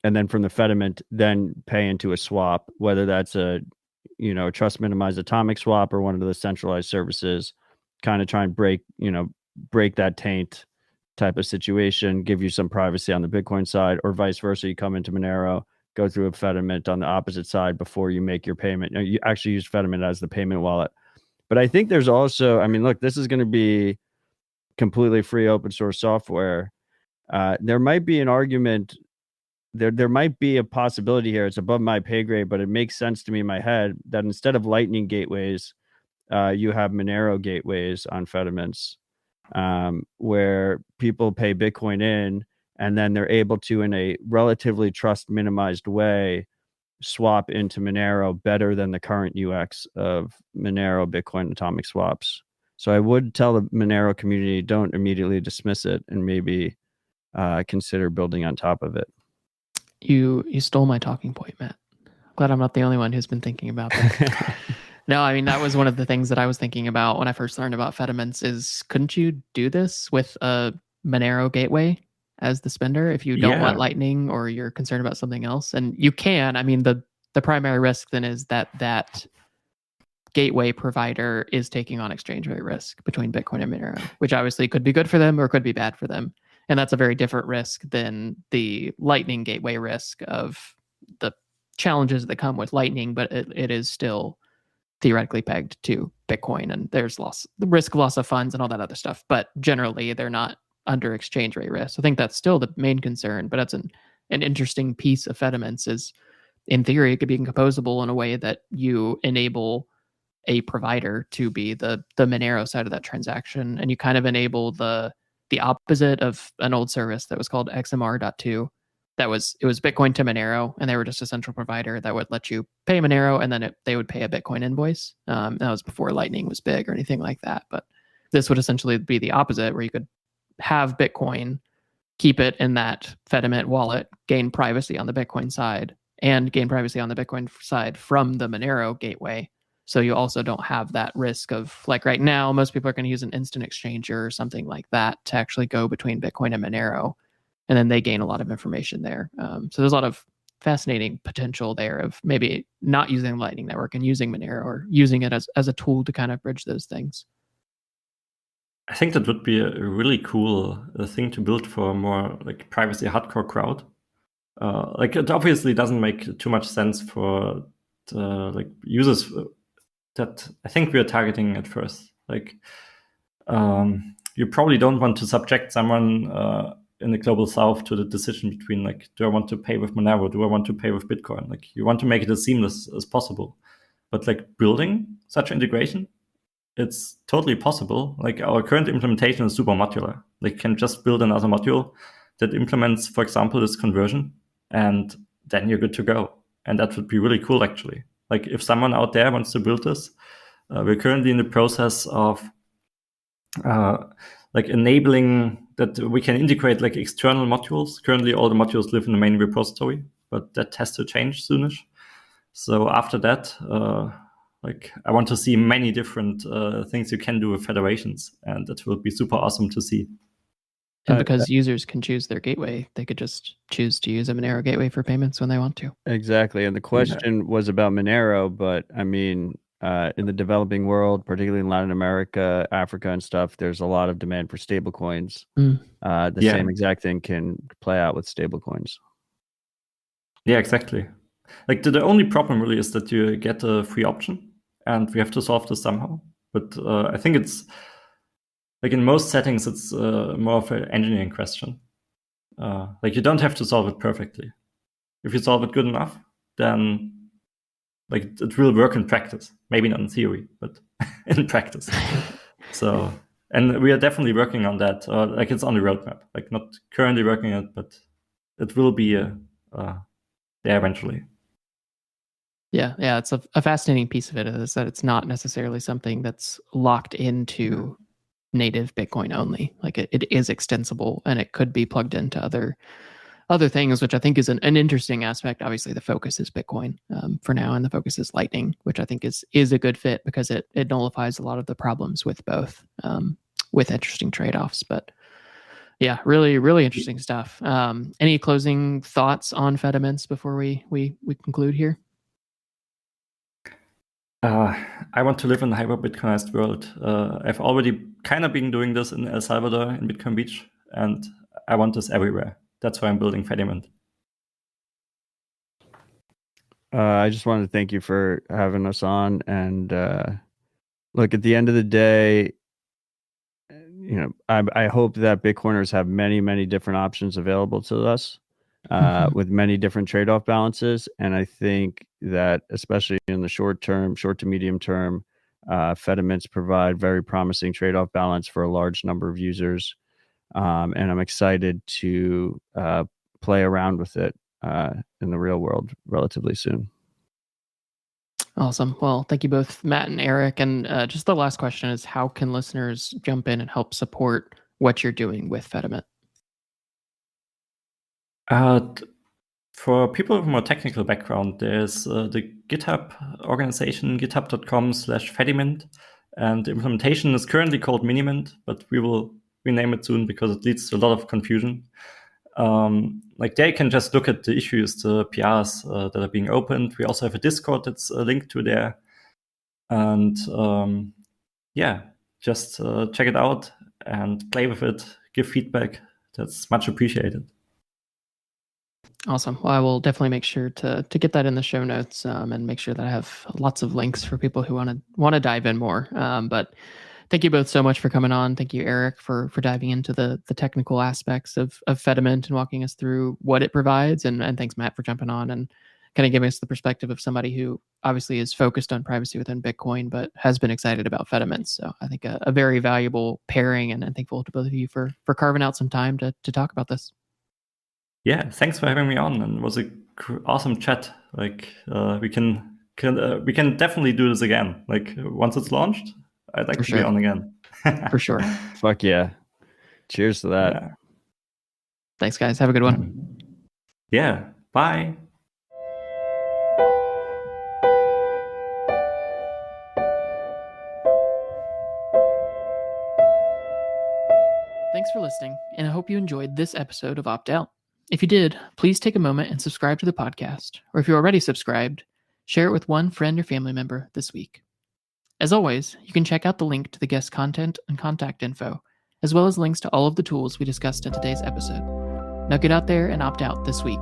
then from the FediMint, then pay into a swap, whether that's a trust minimized atomic swap or one of the centralized services, kind of try and break that taint type of situation, give you some privacy on the Bitcoin side, or vice versa. You come into Monero, go through a FediMint on the opposite side before you make your payment. You actually use FediMint as the payment wallet. But I think there's also, look, this is going to be completely free open source software. There might be an argument there might be a possibility here. It's above my pay grade, but it makes sense to me in my head that instead of Lightning gateways, you have Monero gateways on FediMints, where people pay Bitcoin in, and then they're able to, in a relatively trust minimized way, swap into Monero better than the current UX of Monero Bitcoin atomic swaps. So I would tell the Monero community, don't immediately dismiss it, and maybe consider building on top of it.
You stole my talking point, Matt. Glad I'm not the only one who's been thinking about that. No, I mean, that was one of the things that I was thinking about when I first learned about FediMints is, couldn't you do this with a Monero gateway as the spender if you don't want Lightning or you're concerned about something else? And you can. I mean, the primary risk then is that gateway provider is taking on exchange rate risk between Bitcoin and Monero, which obviously could be good for them or could be bad for them. And that's a very different risk than the Lightning gateway risk of the challenges that come with Lightning, but it is still theoretically pegged to Bitcoin, and there's the risk of loss of funds and all that other stuff. But generally, they're not under exchange rate risk. I think that's still the main concern, but that's an interesting piece of FediMints is, in theory, it could be composable in a way that you enable a provider to be the Monero side of that transaction, and you kind of enable the opposite of an old service that was called XMR.2. It was Bitcoin to Monero, and they were just a central provider that would let you pay Monero, and then they would pay a Bitcoin invoice. That was before Lightning was big or anything like that. But this would essentially be the opposite, where you could have Bitcoin, keep it in that FediMint wallet, gain privacy on the Bitcoin side, and gain privacy on the Bitcoin side from the Monero gateway. So you also don't have that risk of, like right now, most people are going to use an instant exchanger or something like that to actually go between Bitcoin and Monero. And then they gain a lot of information there. So there's a lot of fascinating potential there of maybe not using the Lightning Network and using Monero, or using it as a tool to kind of bridge those things.
I think that would be a really cool thing to build for a more like privacy hardcore crowd. Like it obviously doesn't make too much sense for like users that I think we are targeting at first. Like you probably don't want to subject someone in the global south to the decision between, like, do I want to pay with Monero? Do I want to pay with Bitcoin? Like, you want to make it as seamless as possible. But like building such integration, it's totally possible. Like our current implementation is super modular. Like, you can just build another module that implements, for example, this conversion, and then you're good to go. And that would be really cool, actually. Like if someone out there wants to build this, we're currently in the process of like enabling that we can integrate like external modules. Currently, all the modules live in the main repository, but that has to change soonish. So after that, like I want to see many different things you can do with federations, and that will be super awesome to see.
And because users can choose their gateway, they could just choose to use a Monero gateway for payments when they want to.
Exactly. And the question was about Monero, but I mean, in the developing world, particularly in Latin America, Africa and stuff, there's a lot of demand for stablecoins. The same exact thing can play out with stablecoins.
Yeah, exactly. Like the only problem really is that you get a free option, and we have to solve this somehow. But I think it's like in most settings, it's more of an engineering question. Like you don't have to solve it perfectly. If you solve it good enough, then like it will work in practice. Maybe not in theory, but in practice. So, and we are definitely working on that. Like it's on the roadmap. Like not currently working on it, but it will be there eventually.
Yeah, it's a fascinating piece of it is that it's not necessarily something that's locked into native Bitcoin only. Like it is extensible, and it could be plugged into other things, which I think is an interesting aspect. Obviously, the focus is Bitcoin for now, and the focus is Lightning, which I think is a good fit because it nullifies a lot of the problems with both, with interesting trade-offs. But yeah, really, really interesting stuff. Any closing thoughts on FediMints before we conclude here?
I want to live in a hyper-Bitcoinized world. I've already kind of been doing this in El Salvador, in Bitcoin Beach, and I want this everywhere. That's why I'm building FediMint.
I just wanted to thank you for having us on. And look, at the end of the day, you know, I hope that Bitcoiners have many, many different options available to us. with many different trade-off balances. And I think that especially in the short to medium term, FediMints provide very promising trade-off balance for a large number of users. And I'm excited to play around with it in the real world relatively soon.
Awesome. Well, thank you both, Matt and Eric. And just the last question is, how can listeners jump in and help support what you're doing with FediMint?
For people with a more technical background, there's the GitHub organization, github.com/FediMint. And the implementation is currently called Minimint, but we will rename it soon because it leads to a lot of confusion. Like there you can just look at the issues, the PRs that are being opened. We also have a Discord that's linked to there. And just check it out and play with it, give feedback. That's much appreciated.
Awesome. Well, I will definitely make sure to get that in the show notes and make sure that I have lots of links for people who want to dive in more. But thank you both so much for coming on. Thank you, Eric, for diving into the technical aspects of FediMint and walking us through what it provides. And thanks, Matt, for jumping on and kind of giving us the perspective of somebody who obviously is focused on privacy within Bitcoin, but has been excited about FediMint. So I think a very valuable pairing, and I'm thankful to both of you for carving out some time to talk about this.
Yeah, thanks for having me on, and it was a awesome chat. Like we can definitely do this again. Like once it's launched, I'd like to be on again.
For sure.
Fuck yeah! Cheers to that.
Yeah.
Thanks, guys. Have a good one.
Yeah. Bye.
Thanks for listening, and I hope you enjoyed this episode of Opt Out. If you did, please take a moment and subscribe to the podcast, or if you're already subscribed, share it with one friend or family member this week. As always, you can check out the link to the guest content and contact info, as well as links to all of the tools we discussed in today's episode. Now get out there and opt out this week.